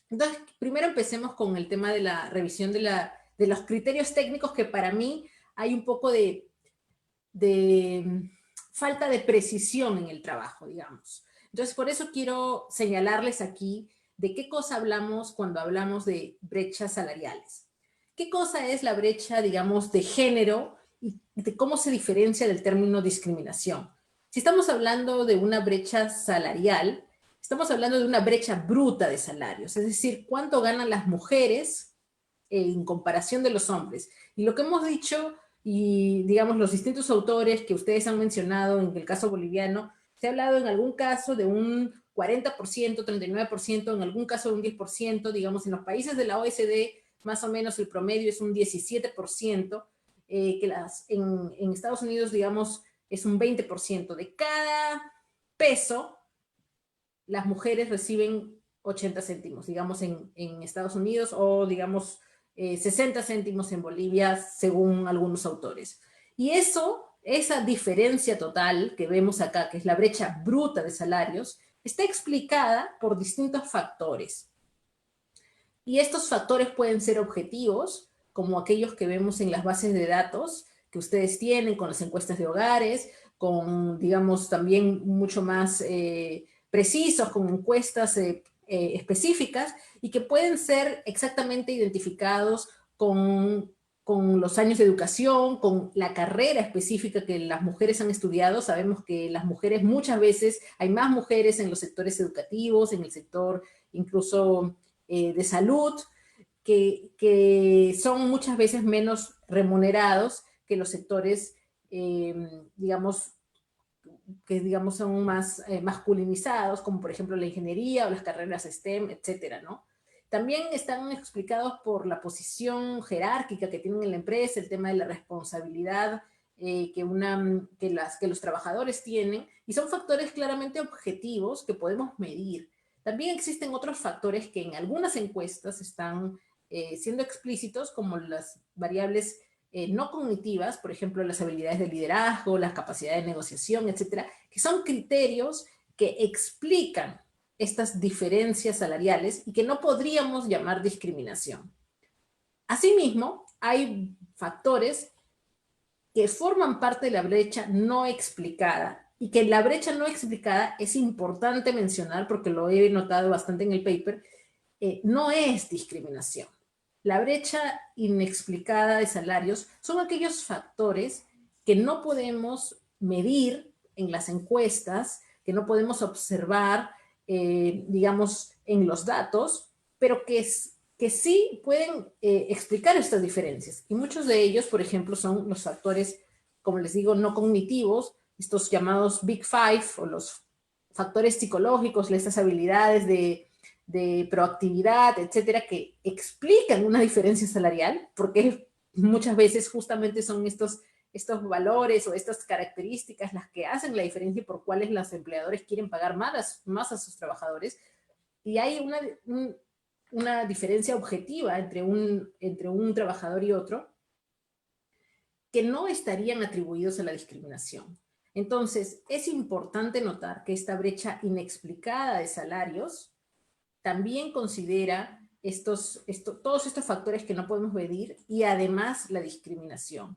Entonces, primero empecemos con el tema de la revisión de los criterios técnicos, que para mí hay un poco de falta de precisión en el trabajo, digamos. Entonces, por eso quiero señalarles aquí de qué cosa hablamos cuando hablamos de brechas salariales. ¿Qué cosa es la brecha, digamos, de género y de cómo se diferencia del término discriminación? Si estamos hablando de una brecha salarial, estamos hablando de una brecha bruta de salarios, es decir, cuánto ganan las mujeres en comparación de los hombres. Y lo que hemos dicho, y digamos los distintos autores que ustedes han mencionado en el caso boliviano, se ha hablado en algún caso de un 40%, 39%, en algún caso de un 10%, digamos en los países de la OECD más o menos el promedio es un 17%, en Estados Unidos digamos es un 20%. De cada peso, las mujeres reciben 80 céntimos, digamos en Estados Unidos, o digamos 60 céntimos en Bolivia, según algunos autores. Y esa diferencia total que vemos acá, que es la brecha bruta de salarios, está explicada por distintos factores. Y estos factores pueden ser objetivos, como aquellos que vemos en las bases de datos que ustedes tienen, con las encuestas de hogares, con, digamos, también mucho más precisos, con encuestas específicas, y que pueden ser exactamente identificados con los años de educación, con la carrera específica que las mujeres han estudiado. Sabemos que las mujeres muchas veces, hay más mujeres en los sectores educativos, en el sector incluso de salud, que son muchas veces menos remunerados que los sectores, digamos, que digamos son más masculinizados, como por ejemplo la ingeniería o las carreras STEM, etcétera, ¿no? También están explicados por la posición jerárquica que tienen en la empresa, el tema de la responsabilidad que los trabajadores tienen, y son factores claramente objetivos que podemos medir. También existen otros factores que en algunas encuestas están siendo explícitos, como las variables no cognitivas, por ejemplo, las habilidades de liderazgo, las capacidades de negociación, etcétera, que son criterios que explican estas diferencias salariales y que no podríamos llamar discriminación. Asimismo, hay factores que forman parte de la brecha no explicada, y que la brecha no explicada es importante mencionar, porque lo he notado bastante en el paper, no es discriminación. La brecha inexplicada de salarios son aquellos factores que no podemos medir en las encuestas, que no podemos observar, digamos, en los datos, pero que sí pueden explicar estas diferencias. Y muchos de ellos, por ejemplo, son los factores, como les digo, no cognitivos, estos llamados Big Five, o los factores psicológicos, estas habilidades de proactividad, etcétera, que explican una diferencia salarial, porque muchas veces justamente son estos valores o estas características las que hacen la diferencia y por cuáles los empleadores quieren pagar más a sus trabajadores. Y hay una diferencia objetiva entre un trabajador y otro, que no estarían atribuidos a la discriminación. Entonces, es importante notar que esta brecha inexplicada de salarios también considera todos estos factores que no podemos medir, y además la discriminación.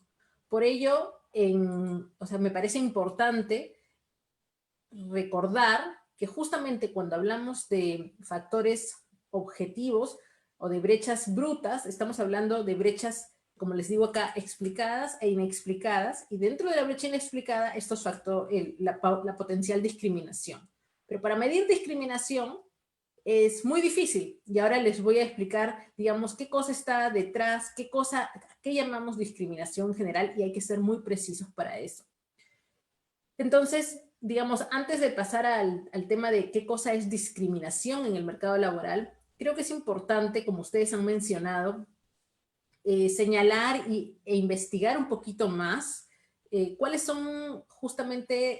Por ello, me parece importante recordar que justamente cuando hablamos de factores objetivos o de brechas brutas, estamos hablando de brechas como les digo acá, explicadas e inexplicadas, y dentro de la brecha inexplicada, estos factores, la potencial discriminación. Pero para medir discriminación es muy difícil, y ahora les voy a explicar, digamos, qué cosa está detrás, qué llamamos discriminación en general, y hay que ser muy precisos para eso. Entonces, digamos, antes de pasar al tema de qué cosa es discriminación en el mercado laboral, creo que es importante, como ustedes han mencionado, señalar e investigar un poquito más cuáles son justamente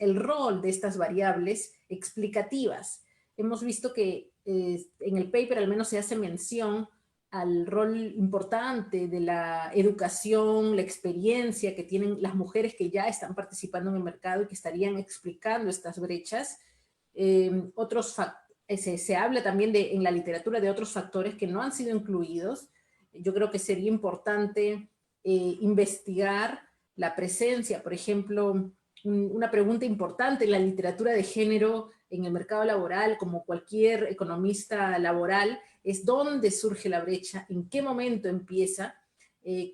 el rol de estas variables explicativas. Hemos visto que en el paper al menos se hace mención al rol importante de la educación, la experiencia que tienen las mujeres que ya están participando en el mercado y que estarían explicando estas brechas. Se habla también en la literatura de otros factores que no han sido incluidos. Yo creo que sería importante investigar la presencia, por ejemplo, una pregunta importante en la literatura de género en el mercado laboral, como cualquier economista laboral, es dónde surge la brecha, en qué momento empieza,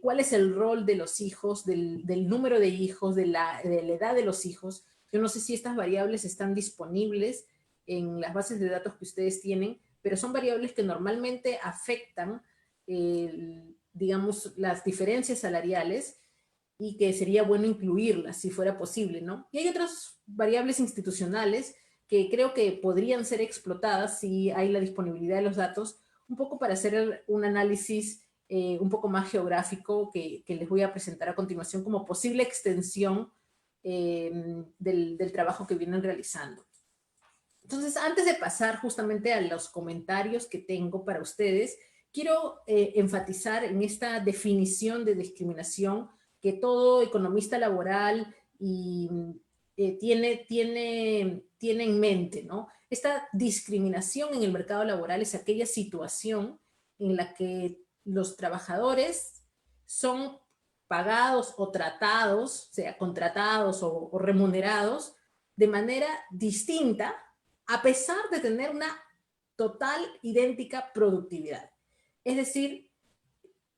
cuál es el rol de los hijos, del número de hijos, de la edad de los hijos. Yo no sé si estas variables están disponibles en las bases de datos que ustedes tienen, pero son variables que normalmente afectan digamos, las diferencias salariales y que sería bueno incluirlas si fuera posible, ¿no? Y hay otras variables institucionales que creo que podrían ser explotadas si hay la disponibilidad de los datos, un poco para hacer un análisis un poco más geográfico que les voy a presentar a continuación como posible extensión del trabajo que vienen realizando. Entonces, antes de pasar justamente a los comentarios que tengo para ustedes, quiero enfatizar en esta definición de discriminación que todo economista laboral tiene en mente, ¿no? Esta discriminación en el mercado laboral es aquella situación en la que los trabajadores son pagados o tratados, sea contratados o remunerados, de manera distinta, a pesar de tener una total idéntica productividad. Es decir,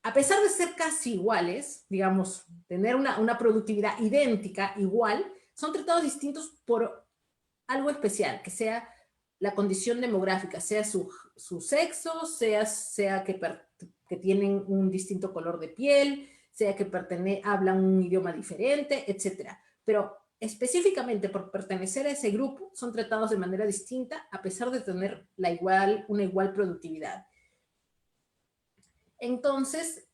a pesar de ser casi iguales, digamos, tener una productividad idéntica, igual, son tratados distintos por algo especial, que sea la condición demográfica, sea su sexo, sea que tienen un distinto color de piel, sea que hablan un idioma diferente, etc. Pero específicamente por pertenecer a ese grupo, son tratados de manera distinta a pesar de tener una igual productividad. Entonces,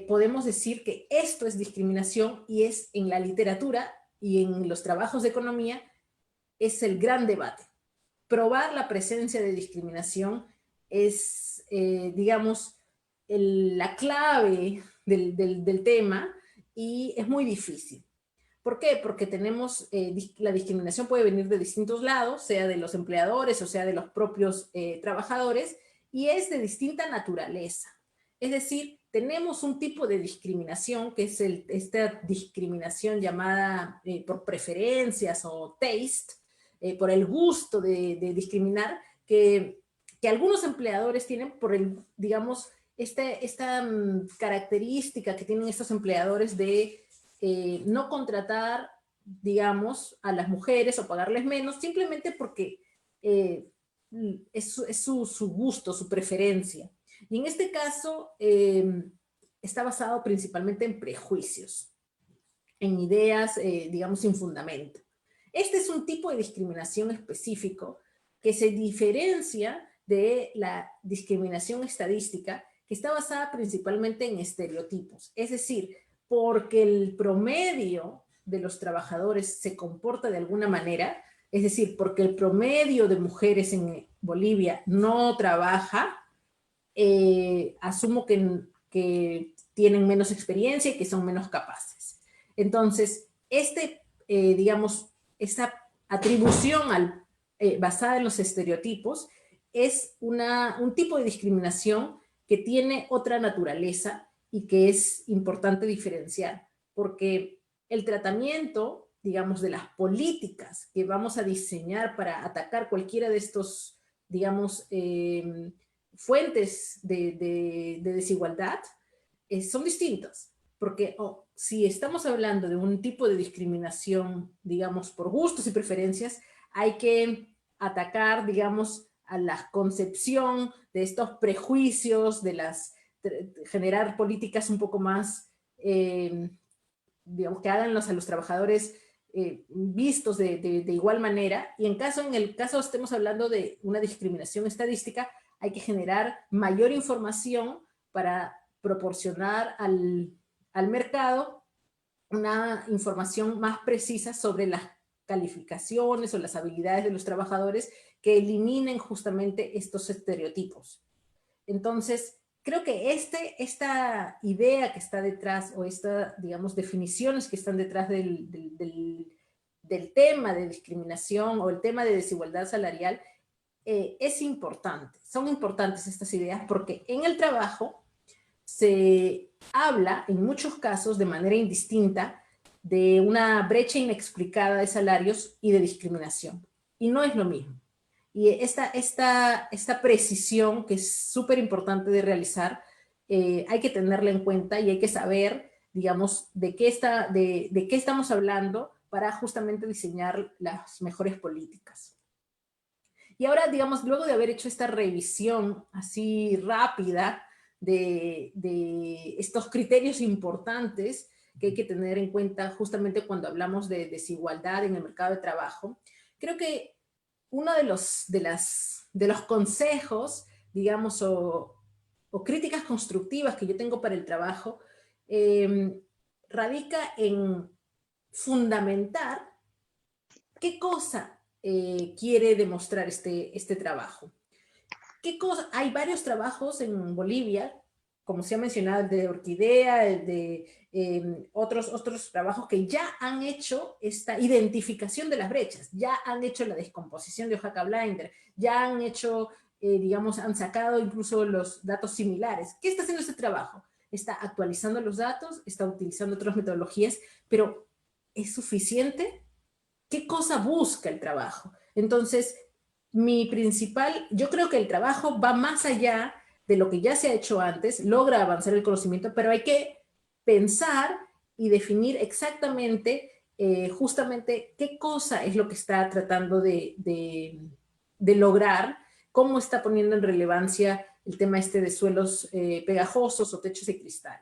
podemos decir que esto es discriminación y es en la literatura y en los trabajos de economía es el gran debate. Probar la presencia de discriminación es, digamos, la clave del tema y es muy difícil. ¿Por qué? Porque la discriminación puede venir de distintos lados, sea de los empleadores o sea de los propios trabajadores, y es de distinta naturaleza. Es decir, tenemos un tipo de discriminación, que es esta discriminación llamada por preferencias o taste, por el gusto de discriminar, que algunos empleadores tienen por digamos, esta característica que tienen estos empleadores de no contratar, digamos, a las mujeres o pagarles menos, simplemente porque es su gusto, su preferencia. Y en este caso está basado principalmente en prejuicios, en ideas, digamos, sin fundamento. Este es un tipo de discriminación específico que se diferencia de la discriminación estadística, que está basada principalmente en estereotipos. Es decir, porque el promedio de los trabajadores se comporta de alguna manera, es decir, porque el promedio de mujeres en Bolivia no trabaja, asumo que tienen menos experiencia y que son menos capaces. Entonces, digamos, esta atribución basada en los estereotipos es un tipo de discriminación que tiene otra naturaleza y que es importante diferenciar, porque el tratamiento, digamos, de las políticas que vamos a diseñar para atacar cualquiera de estos, digamos, fuentes de desigualdad, son distintos, porque si estamos hablando de un tipo de discriminación, digamos, por gustos y preferencias, hay que atacar, digamos, a la concepción de estos prejuicios, generar políticas un poco más, digamos, que hagan a los trabajadores vistos de igual manera. Y en el caso estemos hablando de una discriminación estadística, hay que generar mayor información para proporcionar al mercado una información más precisa sobre las calificaciones o las habilidades de los trabajadores que eliminen justamente estos estereotipos. Entonces, creo que esta idea que está detrás, o estas, digamos, definiciones que están detrás del tema de discriminación o el tema de desigualdad salarial, es importante. Son importantes estas ideas porque en el trabajo se habla en muchos casos de manera indistinta de una brecha inexplicada de salarios y de discriminación. Y no es lo mismo. Y esta precisión, que es súper importante de realizar, hay que tenerla en cuenta y hay que saber, digamos, de qué estamos hablando para justamente diseñar las mejores políticas. Y ahora, digamos, luego de haber hecho esta revisión así rápida de estos criterios importantes que hay que tener en cuenta justamente cuando hablamos de desigualdad en el mercado de trabajo, creo que uno de los consejos, digamos, o críticas constructivas que yo tengo para el trabajo, radica en fundamentar qué cosa quiere demostrar este trabajo. ¿Qué cosa? Hay varios trabajos en Bolivia, como se ha mencionado, el de Orquídea, el de otros trabajos que ya han hecho esta identificación de las brechas, ya han hecho la descomposición de Oaxaca Blinder, ya han hecho, digamos, han sacado incluso los datos similares. ¿Qué está haciendo este trabajo? Está actualizando los datos, está utilizando otras metodologías, pero ¿es suficiente? ¿Qué cosa busca el trabajo? Entonces, yo creo que el trabajo va más allá de lo que ya se ha hecho antes, logra avanzar el conocimiento, pero hay que pensar y definir exactamente, justamente, qué cosa es lo que está tratando de lograr, cómo está poniendo en relevancia el tema de suelos pegajosos o techos de cristal.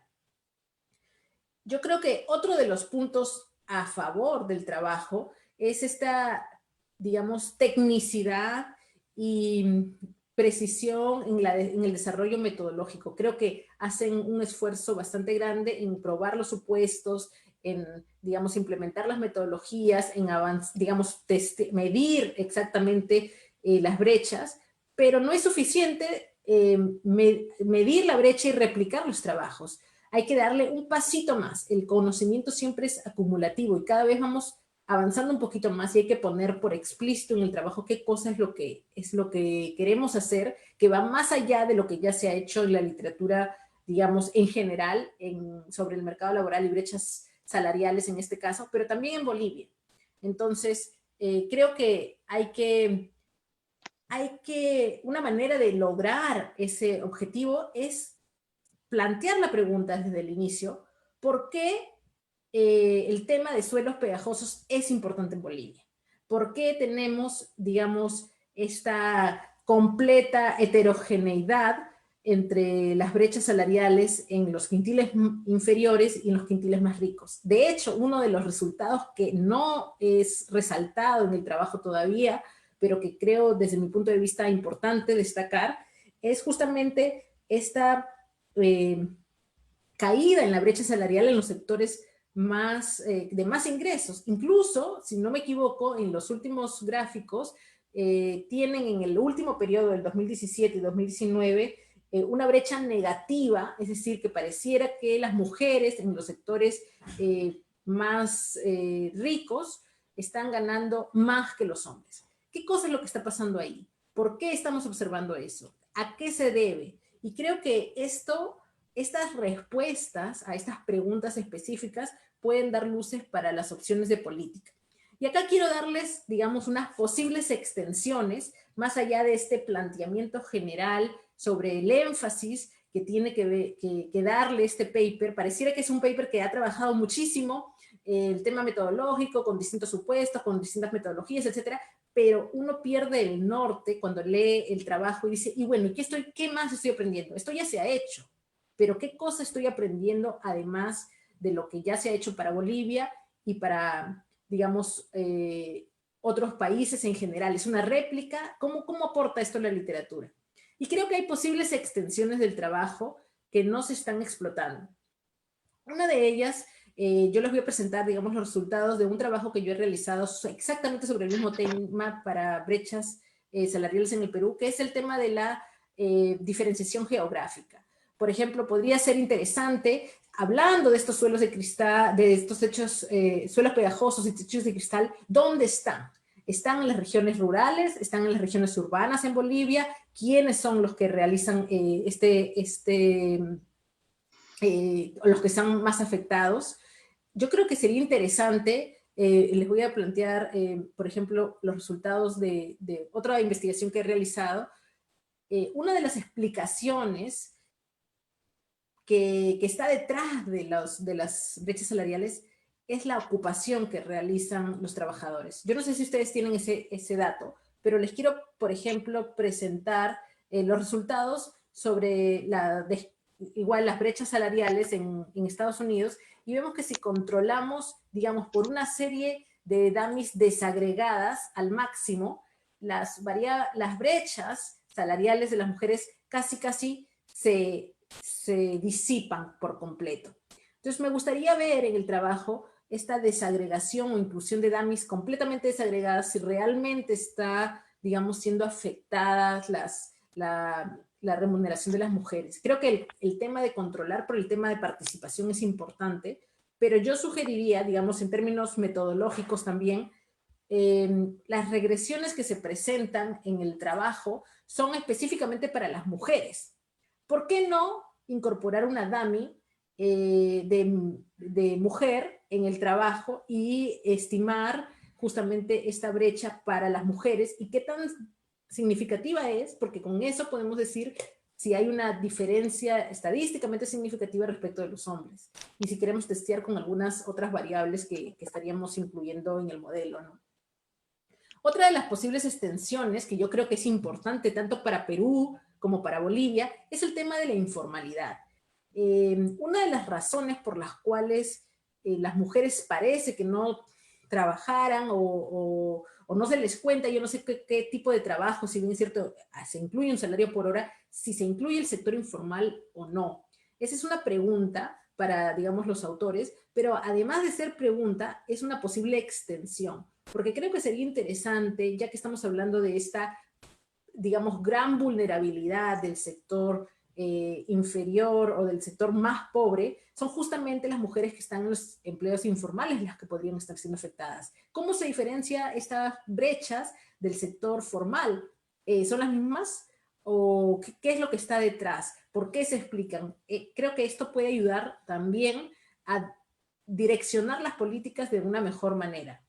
Yo creo que otro de los puntos a favor del trabajo es esta, digamos, tecnicidad y precisión en el desarrollo metodológico. Creo que hacen un esfuerzo bastante grande en probar los supuestos, en, digamos, implementar las metodologías, en digamos, medir exactamente las brechas, pero no es suficiente medir la brecha y replicar los trabajos. Hay que darle un pasito más. El conocimiento siempre es acumulativo y cada vez vamos avanzando un poquito más y hay que poner por explícito en el trabajo qué cosa es lo que queremos hacer, que va más allá de lo que ya se ha hecho en la literatura, digamos, en general, sobre el mercado laboral y brechas salariales en este caso, pero también en Bolivia. Entonces, creo que una manera de lograr ese objetivo es plantear la pregunta desde el inicio, ¿por qué el tema de suelos pegajosos es importante en Bolivia? ¿Por qué tenemos, digamos, esta completa heterogeneidad entre las brechas salariales en los quintiles inferiores y en los quintiles más ricos? De hecho, uno de los resultados que no es resaltado en el trabajo todavía, pero que creo desde mi punto de vista importante destacar, es justamente esta caída en la brecha salarial en los sectores de más ingresos. Incluso, si no me equivoco, en los últimos gráficos tienen en el último periodo del 2017 y 2019 una brecha negativa, es decir, que pareciera que las mujeres en los sectores más ricos están ganando más que los hombres. ¿Qué cosa es lo que está pasando ahí? ¿Por qué estamos observando eso? ¿A qué se debe? Y creo que estas respuestas a estas preguntas específicas pueden dar luces para las opciones de política. Y acá quiero darles, digamos, unas posibles extensiones, más allá de este planteamiento general sobre el énfasis que tiene que darle este paper. Pareciera que es un paper que ha trabajado muchísimo el tema metodológico, con distintos supuestos, con distintas metodologías, etcétera, pero uno pierde el norte cuando lee el trabajo y dice, y bueno, ¿qué más estoy aprendiendo? Esto ya se ha hecho, pero ¿qué cosa estoy aprendiendo además de lo que ya se ha hecho para Bolivia y para, digamos, otros países en general? ¿Es una réplica? ¿Cómo aporta esto a la literatura? Y creo que hay posibles extensiones del trabajo que no se están explotando. Una de ellas, yo les voy a presentar, digamos, los resultados de un trabajo que yo he realizado exactamente sobre el mismo tema para brechas salariales en el Perú, que es el tema de la diferenciación geográfica. Por ejemplo, podría ser interesante, hablando de estos suelos de cristal, de estos techos, suelos pegajosos y techos de cristal, ¿dónde están? ¿Están en las regiones rurales? ¿Están en las regiones urbanas en Bolivia? ¿Quiénes son los que realizan los que están más afectados? Yo creo que sería interesante, les voy a plantear, por ejemplo, los resultados de otra investigación que he realizado. Una de las explicaciones que está detrás de las brechas salariales es la ocupación que realizan los trabajadores. Yo no sé si ustedes tienen ese dato, pero les quiero, por ejemplo, presentar los resultados sobre igual las brechas salariales en Estados Unidos, y vemos que si controlamos, digamos, por una serie de dummies desagregadas al máximo, las brechas salariales de las mujeres casi se disipan por completo. Entonces me gustaría ver en el trabajo esta desagregación o inclusión de dummies completamente desagregadas, si realmente está, digamos, siendo afectadas la remuneración de las mujeres. Creo que el tema de controlar por el tema de participación es importante, pero yo sugeriría, digamos, en términos metodológicos también, las regresiones que se presentan en el trabajo son específicamente para las mujeres. ¿Por qué no incorporar una dummy de mujer en el trabajo y estimar justamente esta brecha para las mujeres y qué tan significativa es? Porque con eso podemos decir si hay una diferencia estadísticamente significativa respecto de los hombres, y si queremos testear con algunas otras variables que estaríamos incluyendo en el modelo, ¿no? Otra de las posibles extensiones que yo creo que es importante tanto para Perú como para Bolivia es el tema de la informalidad. Una de las razones por las cuales las mujeres parece que no trabajaran o no se les cuenta, yo no sé qué tipo de trabajo, si bien es cierto, se incluye un salario por hora, si se incluye el sector informal o no. Esa es una pregunta para, digamos, los autores, pero además de ser pregunta, es una posible extensión, porque creo que sería interesante, ya que estamos hablando de esta, digamos, gran vulnerabilidad del sector inferior o del sector más pobre, son justamente las mujeres que están en los empleos informales las que podrían estar siendo afectadas. ¿Cómo se diferencia estas brechas del sector formal? ¿Son las mismas? ¿O qué es lo que está detrás? ¿Por qué se explican? Creo que esto puede ayudar también a direccionar las políticas de una mejor manera.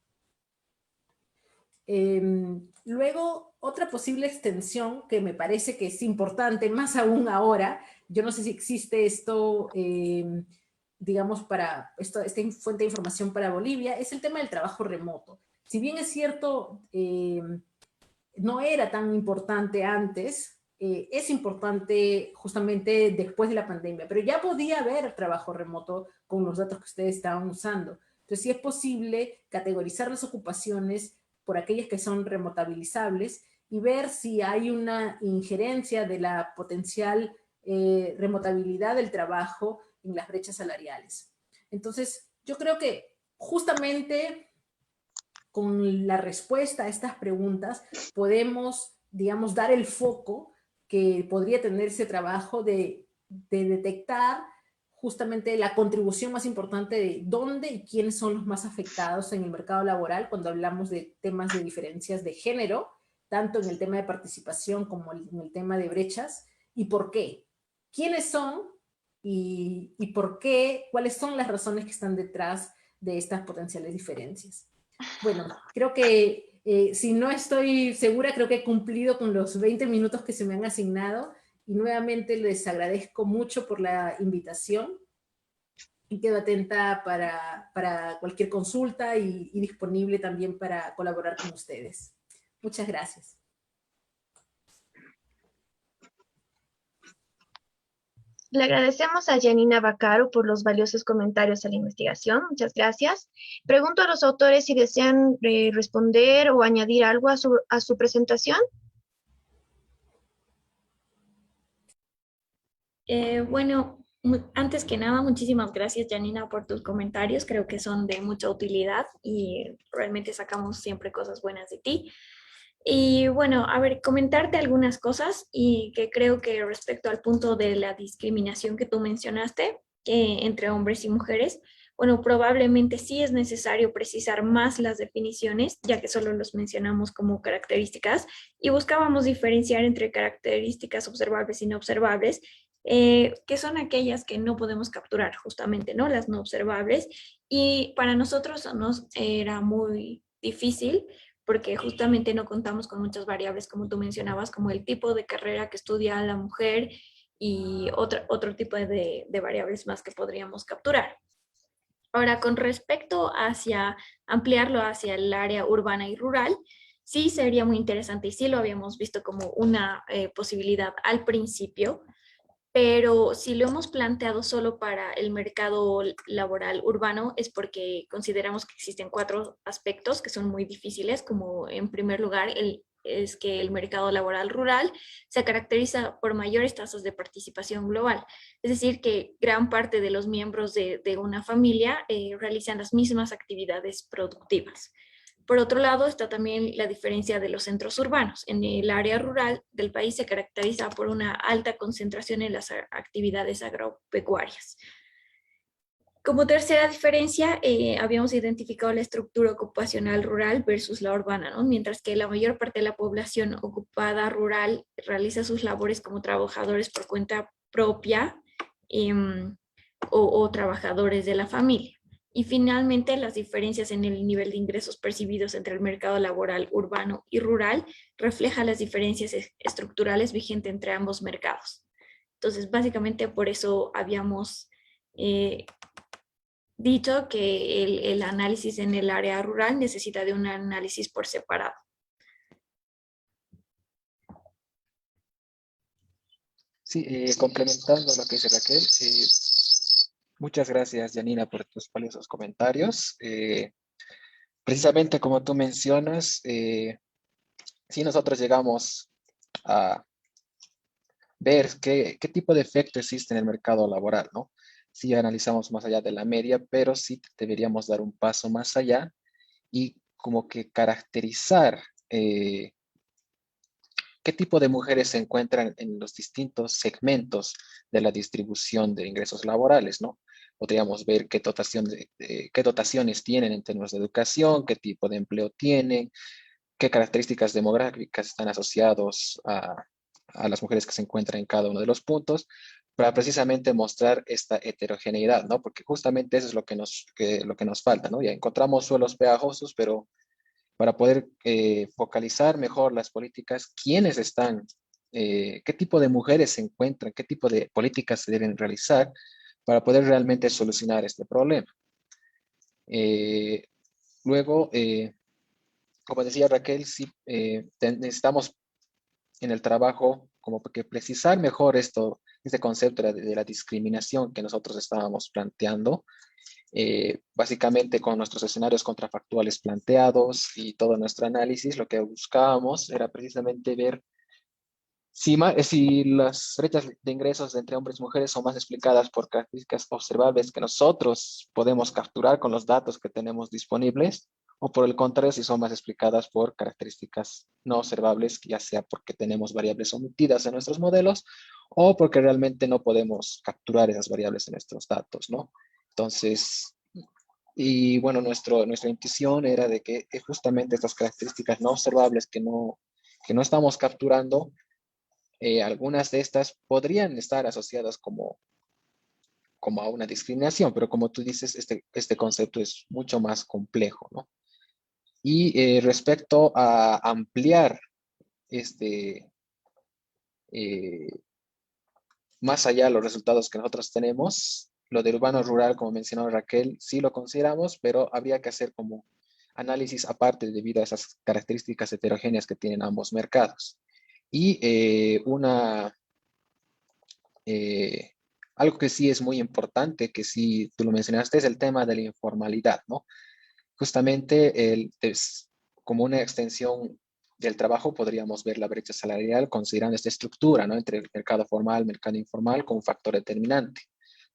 Luego, otra posible extensión que me parece que es importante, más aún ahora, yo no sé si existe esto, digamos, para esta fuente de información para Bolivia, es el tema del trabajo remoto. Si bien es cierto, no era tan importante antes, es importante justamente después de la pandemia, pero ya podía haber trabajo remoto con los datos que ustedes estaban usando. Entonces, sí es posible categorizar las ocupaciones por aquellas que son remotabilizables y ver si hay una injerencia de la potencial remotabilidad del trabajo en las brechas salariales. Entonces, yo creo que justamente con la respuesta a estas preguntas podemos, digamos, dar el foco que podría tener ese trabajo de detectar justamente la contribución más importante de dónde y quiénes son los más afectados en el mercado laboral cuando hablamos de temas de diferencias de género, tanto en el tema de participación como en el tema de brechas, y por qué. ¿Quiénes son y por qué? ¿Cuáles son las razones que están detrás de estas potenciales diferencias? Bueno, creo que si no estoy segura, creo que he cumplido con los 20 minutos que se me han asignado Y nuevamente les agradezco mucho por la invitación y quedo atenta para cualquier consulta y disponible también para colaborar con ustedes. Muchas gracias. Le agradecemos a Janina Vaccaro por los valiosos comentarios a la investigación. Muchas gracias. Pregunto a los autores si desean responder o añadir algo a su presentación. Bueno, antes que nada, muchísimas gracias, Janina, por tus comentarios. Creo que son de mucha utilidad y realmente sacamos siempre cosas buenas de ti. Y bueno, a ver, comentarte algunas cosas y que creo que respecto al punto de la discriminación que tú mencionaste entre hombres y mujeres, bueno, probablemente sí es necesario precisar más las definiciones, ya que solo los mencionamos como características y buscábamos diferenciar entre características observables y no observables, que son aquellas que no podemos capturar justamente, ¿no? Las no observables. Y para nosotros nos era muy difícil porque justamente no contamos con muchas variables, como tú mencionabas, como el tipo de carrera que estudia la mujer y otro tipo de variables más que podríamos capturar. Ahora, con respecto hacia ampliarlo hacia el área urbana y rural, sí sería muy interesante y sí lo habíamos visto como una posibilidad al principio, pero si lo hemos planteado solo para el mercado laboral urbano es porque consideramos que existen cuatro aspectos que son muy difíciles, como en primer lugar es que el mercado laboral rural se caracteriza por mayores tasas de participación global, es decir, que gran parte de los miembros de una familia realizan las mismas actividades productivas. Por otro lado, está también la diferencia de los centros urbanos. En el área rural del país se caracteriza por una alta concentración en las actividades agropecuarias. Como tercera diferencia, habíamos identificado la estructura ocupacional rural versus la urbana, ¿no? Mientras que la mayor parte de la población ocupada rural realiza sus labores como trabajadores por cuenta propia o trabajadores de la familia. Y finalmente, las diferencias en el nivel de ingresos percibidos entre el mercado laboral urbano y rural reflejan las diferencias estructurales vigentes entre ambos mercados. Entonces, básicamente por eso habíamos dicho que el análisis en el área rural necesita de un análisis por separado. Sí, complementando lo que dice Raquel, muchas gracias, Janina, por tus valiosos comentarios. Precisamente como tú mencionas, si nosotros llegamos a ver qué tipo de efecto existe en el mercado laboral, ¿no? Si analizamos más allá de la media, pero sí deberíamos dar un paso más allá y como que caracterizar qué tipo de mujeres se encuentran en los distintos segmentos de la distribución de ingresos laborales, ¿no? Podríamos ver qué dotaciones tienen en términos de educación, qué tipo de empleo tienen, qué características demográficas están asociados a las mujeres que se encuentran en cada uno de los puntos, para precisamente mostrar esta heterogeneidad, ¿no? Porque justamente eso es lo que nos falta, ¿no? Ya encontramos suelos pegajosos, pero para poder focalizar mejor las políticas, quiénes están, qué tipo de mujeres se encuentran, qué tipo de políticas se deben realizar para poder realmente solucionar este problema. Luego, como decía Raquel, sí, necesitamos en el trabajo como que precisar mejor este concepto de la discriminación que nosotros estábamos planteando, básicamente con nuestros escenarios contrafactuales planteados y todo nuestro análisis, lo que buscábamos era precisamente ver si las brechas de ingresos entre hombres y mujeres son más explicadas por características observables que nosotros podemos capturar con los datos que tenemos disponibles, o por el contrario, si son más explicadas por características no observables, ya sea porque tenemos variables omitidas en nuestros modelos o porque realmente no podemos capturar esas variables en nuestros datos, ¿no? Entonces, y bueno, nuestra intuición era de que justamente estas características no observables que no estamos capturando, algunas de estas podrían estar asociadas como a una discriminación, pero como tú dices, este concepto es mucho más complejo, ¿no? Y respecto a ampliar este, eh, más allá de los resultados que nosotros tenemos, lo del urbano rural, como mencionó Raquel, sí lo consideramos, pero habría que hacer como análisis aparte debido a esas características heterogéneas que tienen ambos mercados. Y algo que sí es muy importante, que sí tú lo mencionaste, es el tema de la informalidad, ¿no? Justamente como una extensión del trabajo podríamos ver la brecha salarial considerando esta estructura, ¿no? Entre el mercado formal y el mercado informal como un factor determinante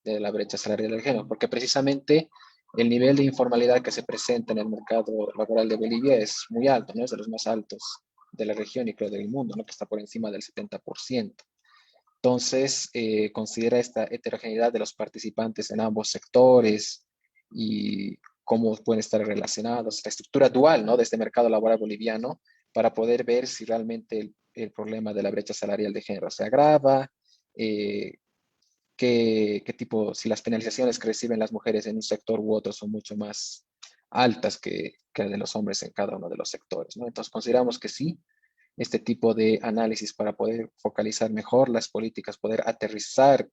de la brecha salarial del género, porque precisamente el nivel de informalidad que se presenta en el mercado laboral de Bolivia es muy alto, ¿no? Es de los más altos de la región y creo del mundo, ¿no? Que está por encima del 70%. Entonces, considera esta heterogeneidad de los participantes en ambos sectores y cómo pueden estar relacionados, la estructura dual, ¿no? De este mercado laboral boliviano para poder ver si realmente el problema de la brecha salarial de género se agrava, qué tipo, si las penalizaciones que reciben las mujeres en un sector u otro son mucho más altas que las de los hombres en cada uno de los sectores, ¿no? Entonces, consideramos que sí, este tipo de análisis para poder focalizar mejor las políticas, poder aterrizar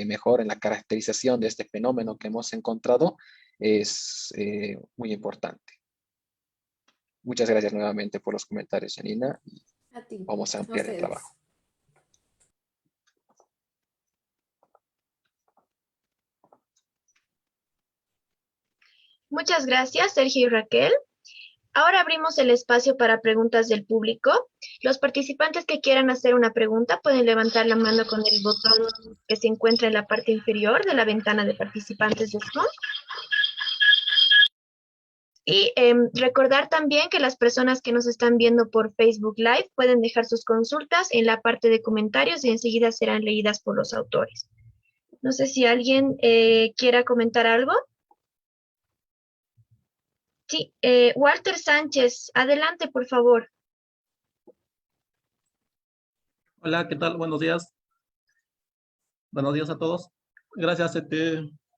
mejor en la caracterización de este fenómeno que hemos encontrado, es muy importante. Muchas gracias nuevamente por los comentarios, Janina. A ti. Vamos a ampliar el trabajo. Muchas gracias, Sergio y Raquel. Ahora abrimos el espacio para preguntas del público. Los participantes que quieran hacer una pregunta pueden levantar la mano con el botón que se encuentra en la parte inferior de la ventana de participantes de Zoom. Y recordar también que las personas que nos están viendo por Facebook Live pueden dejar sus consultas en la parte de comentarios y enseguida serán leídas por los autores. No sé si alguien quiera comentar algo. Sí, Walter Sánchez, adelante, por favor. Hola, ¿qué tal? Buenos días. Buenos días a todos. Gracias,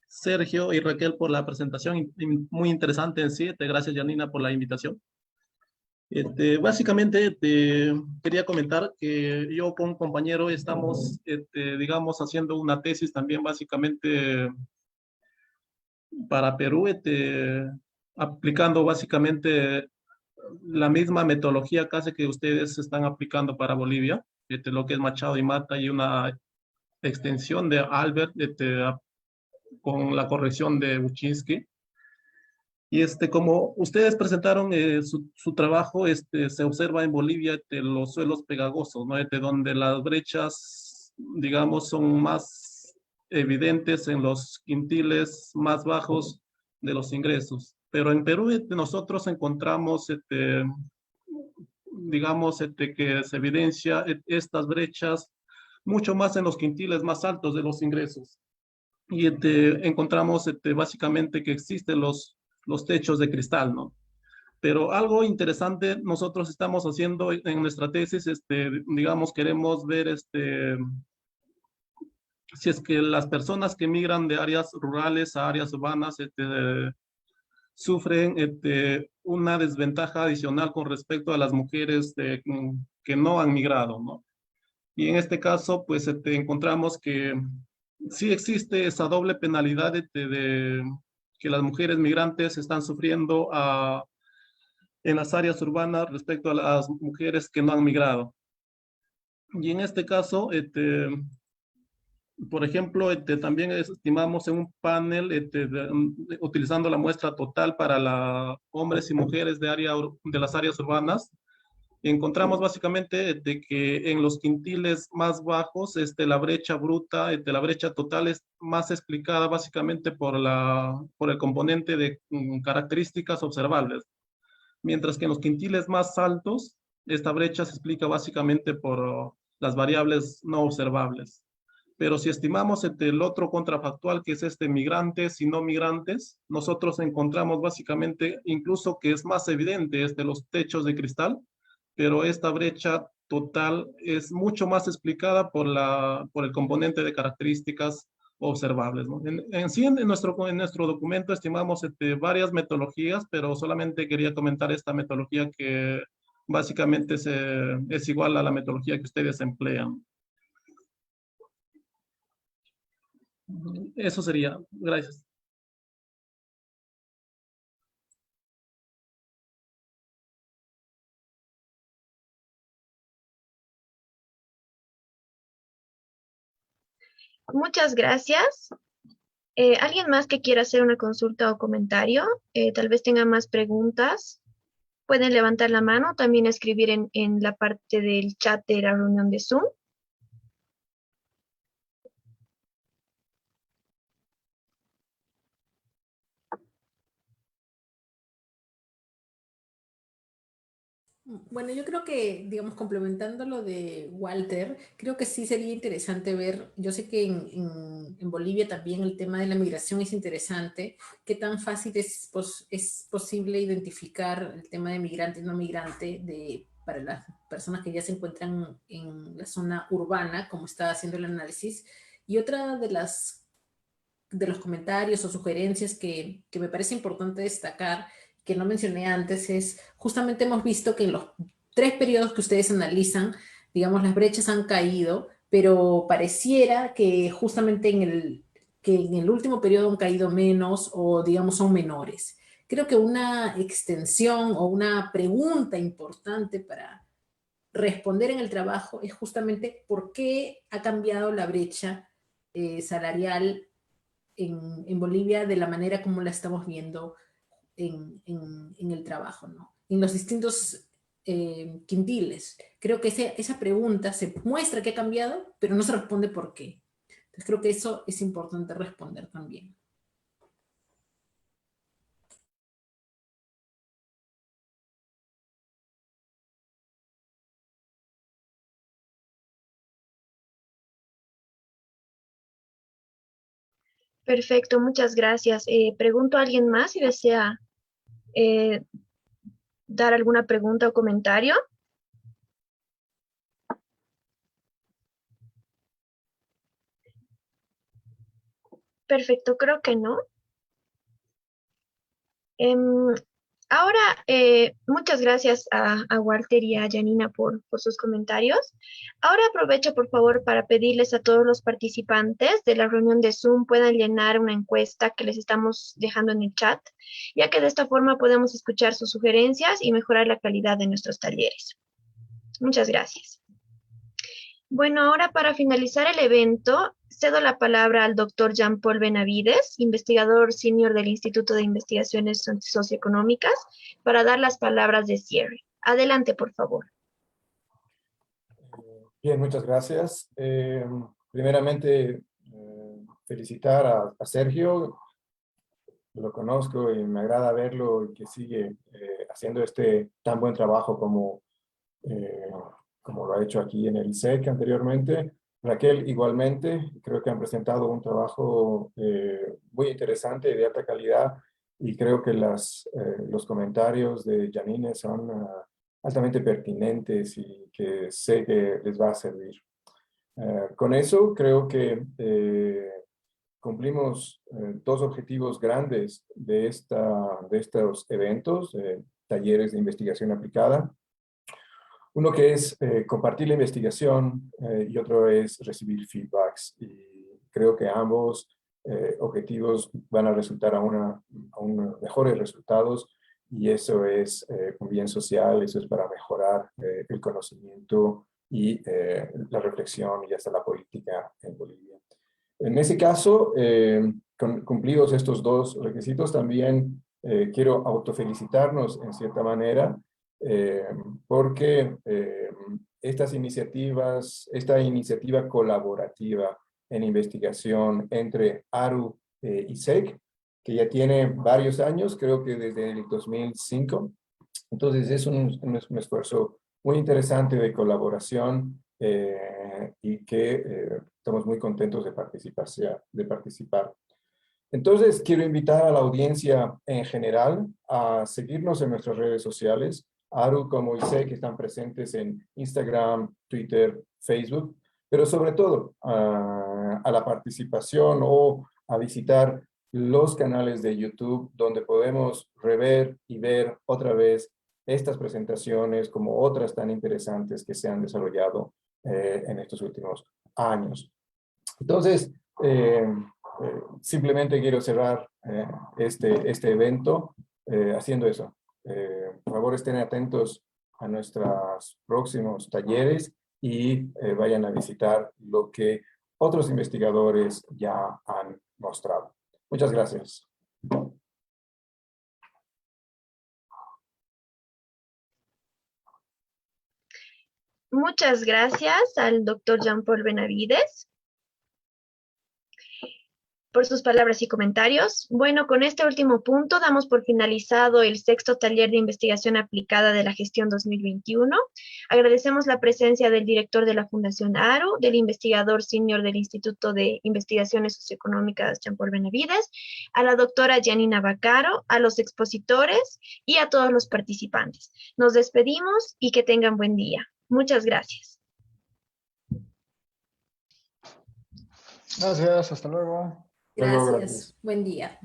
Sergio y Raquel por la presentación, muy interesante en sí. Gracias, Janina, por la invitación. Básicamente, quería comentar que yo con un compañero estamos, digamos, haciendo una tesis también básicamente para Perú, aplicando básicamente la misma metodología casi que ustedes están aplicando para Bolivia, lo que es Machado y Mata y una extensión de Albert con la corrección de Buczynski. Y como ustedes presentaron su trabajo, se observa en Bolivia los suelos pegagosos, ¿no? Donde las brechas, digamos, son más evidentes en los quintiles más bajos de los ingresos. Pero en Perú nosotros encontramos, digamos, que se evidencia estas brechas mucho más en los quintiles más altos de los ingresos. Y encontramos básicamente que existen los techos de cristal, ¿no? Pero algo interesante nosotros estamos haciendo en nuestra tesis, digamos, queremos ver si es que las personas que migran de áreas rurales a áreas urbanas sufren una desventaja adicional con respecto a las mujeres que no han migrado, ¿no? Y en este caso, pues encontramos que sí existe esa doble penalidad de que las mujeres migrantes están sufriendo en las áreas urbanas respecto a las mujeres que no han migrado. Y en este caso, por ejemplo, también estimamos en un panel utilizando la muestra total para hombres y mujeres de las áreas urbanas. Encontramos básicamente de que en los quintiles más bajos, la brecha bruta, la brecha total es más explicada básicamente por el componente de características observables. Mientras que en los quintiles más altos, esta brecha se explica básicamente por las variables no observables. Pero si estimamos el otro contrafactual, que es migrantes y no migrantes, nosotros encontramos básicamente incluso que es más evidente los techos de cristal, pero esta brecha total es mucho más explicada por el componente de características observables, ¿no? En sí, en nuestro documento estimamos varias metodologías, pero solamente quería comentar esta metodología que básicamente es igual a la metodología que ustedes emplean. Eso sería. Gracias. Muchas gracias. ¿Alguien más que quiera hacer una consulta o comentario? Tal vez tenga más preguntas. Pueden levantar la mano, también escribir en la parte del chat de la reunión de Zoom. Bueno, yo creo que, digamos, complementando lo de Walter, creo que sí sería interesante ver, yo sé que en Bolivia también el tema de la migración es interesante, qué tan fácil es posible identificar el tema de migrante y no migrante para las personas que ya se encuentran en la zona urbana, como está haciendo el análisis. Y otra de los comentarios o sugerencias que me parece importante destacar, que no mencioné antes, es justamente hemos visto que en los 3 periodos que ustedes analizan, digamos, las brechas han caído, pero pareciera que justamente que en el último periodo han caído menos o, digamos, son menores. Creo que una extensión o una pregunta importante para responder en el trabajo es justamente por qué ha cambiado la brecha salarial en Bolivia de la manera como la estamos viendo en el trabajo, ¿no? En los distintos quintiles. Creo que esa pregunta se muestra que ha cambiado, pero no se responde por qué. Entonces creo que eso es importante responder también. Perfecto, muchas gracias. Pregunto a alguien más si desea eh, dar alguna pregunta o comentario. Perfecto, creo que no. Em, Ahora, muchas gracias a Walter y a Janina por sus comentarios. Ahora aprovecho, por favor, para pedirles a todos los participantes de la reunión de Zoom puedan llenar una encuesta que les estamos dejando en el chat, ya que de esta forma podemos escuchar sus sugerencias y mejorar la calidad de nuestros talleres. Muchas gracias. Bueno, ahora para finalizar el evento, cedo la palabra al doctor Jean-Paul Benavides, investigador senior del Instituto de Investigaciones Socioeconómicas, para dar las palabras de cierre. Adelante, por favor. Bien, muchas gracias. Primeramente, felicitar a Sergio. Lo conozco y me agrada verlo y que sigue haciendo este tan buen trabajo eh, como lo ha hecho aquí en el ISEC anteriormente. Raquel, igualmente, creo que han presentado un trabajo muy interesante, de alta calidad, y creo que los comentarios de Janine son altamente pertinentes y que sé que les va a servir. Con eso, creo que cumplimos 2 objetivos grandes de estos eventos, talleres de investigación aplicada. Uno que es compartir la investigación y otro es recibir feedbacks. Y creo que ambos objetivos van a resultar a mejores resultados, y eso es un bien social, eso es para mejorar el conocimiento y la reflexión y hasta la política en Bolivia. En ese caso, cumplidos estos 2 requisitos, también quiero autofelicitarnos en cierta manera, porque esta iniciativa colaborativa en investigación entre ARU y SEC, que ya tiene varios años, creo que desde el 2005, entonces es un esfuerzo muy interesante de colaboración y que estamos muy contentos de participar. Entonces, quiero invitar a la audiencia en general a seguirnos en nuestras redes sociales, ARU como ISEC, que están presentes en Instagram, Twitter, Facebook, pero sobre todo a la participación o a visitar los canales de YouTube, donde podemos rever y ver otra vez estas presentaciones como otras tan interesantes que se han desarrollado en estos últimos años. Entonces, simplemente quiero cerrar este evento haciendo eso. Por favor, estén atentos a nuestros próximos talleres y vayan a visitar lo que otros investigadores ya han mostrado. Muchas gracias. Muchas gracias al doctor Jean-Paul Benavides por sus palabras y comentarios. Bueno, con este último punto damos por finalizado el 6º taller de investigación aplicada de la gestión 2021. Agradecemos la presencia del director de la Fundación ARU, del investigador senior del Instituto de Investigaciones Socioeconómicas Jean-Paul Benavides, a la doctora Janina Vaccaro, a los expositores y a todos los participantes. Nos despedimos y que tengan buen día. Muchas gracias. Gracias, hasta luego. Hasta luego, Gracias. gracias. Buen día.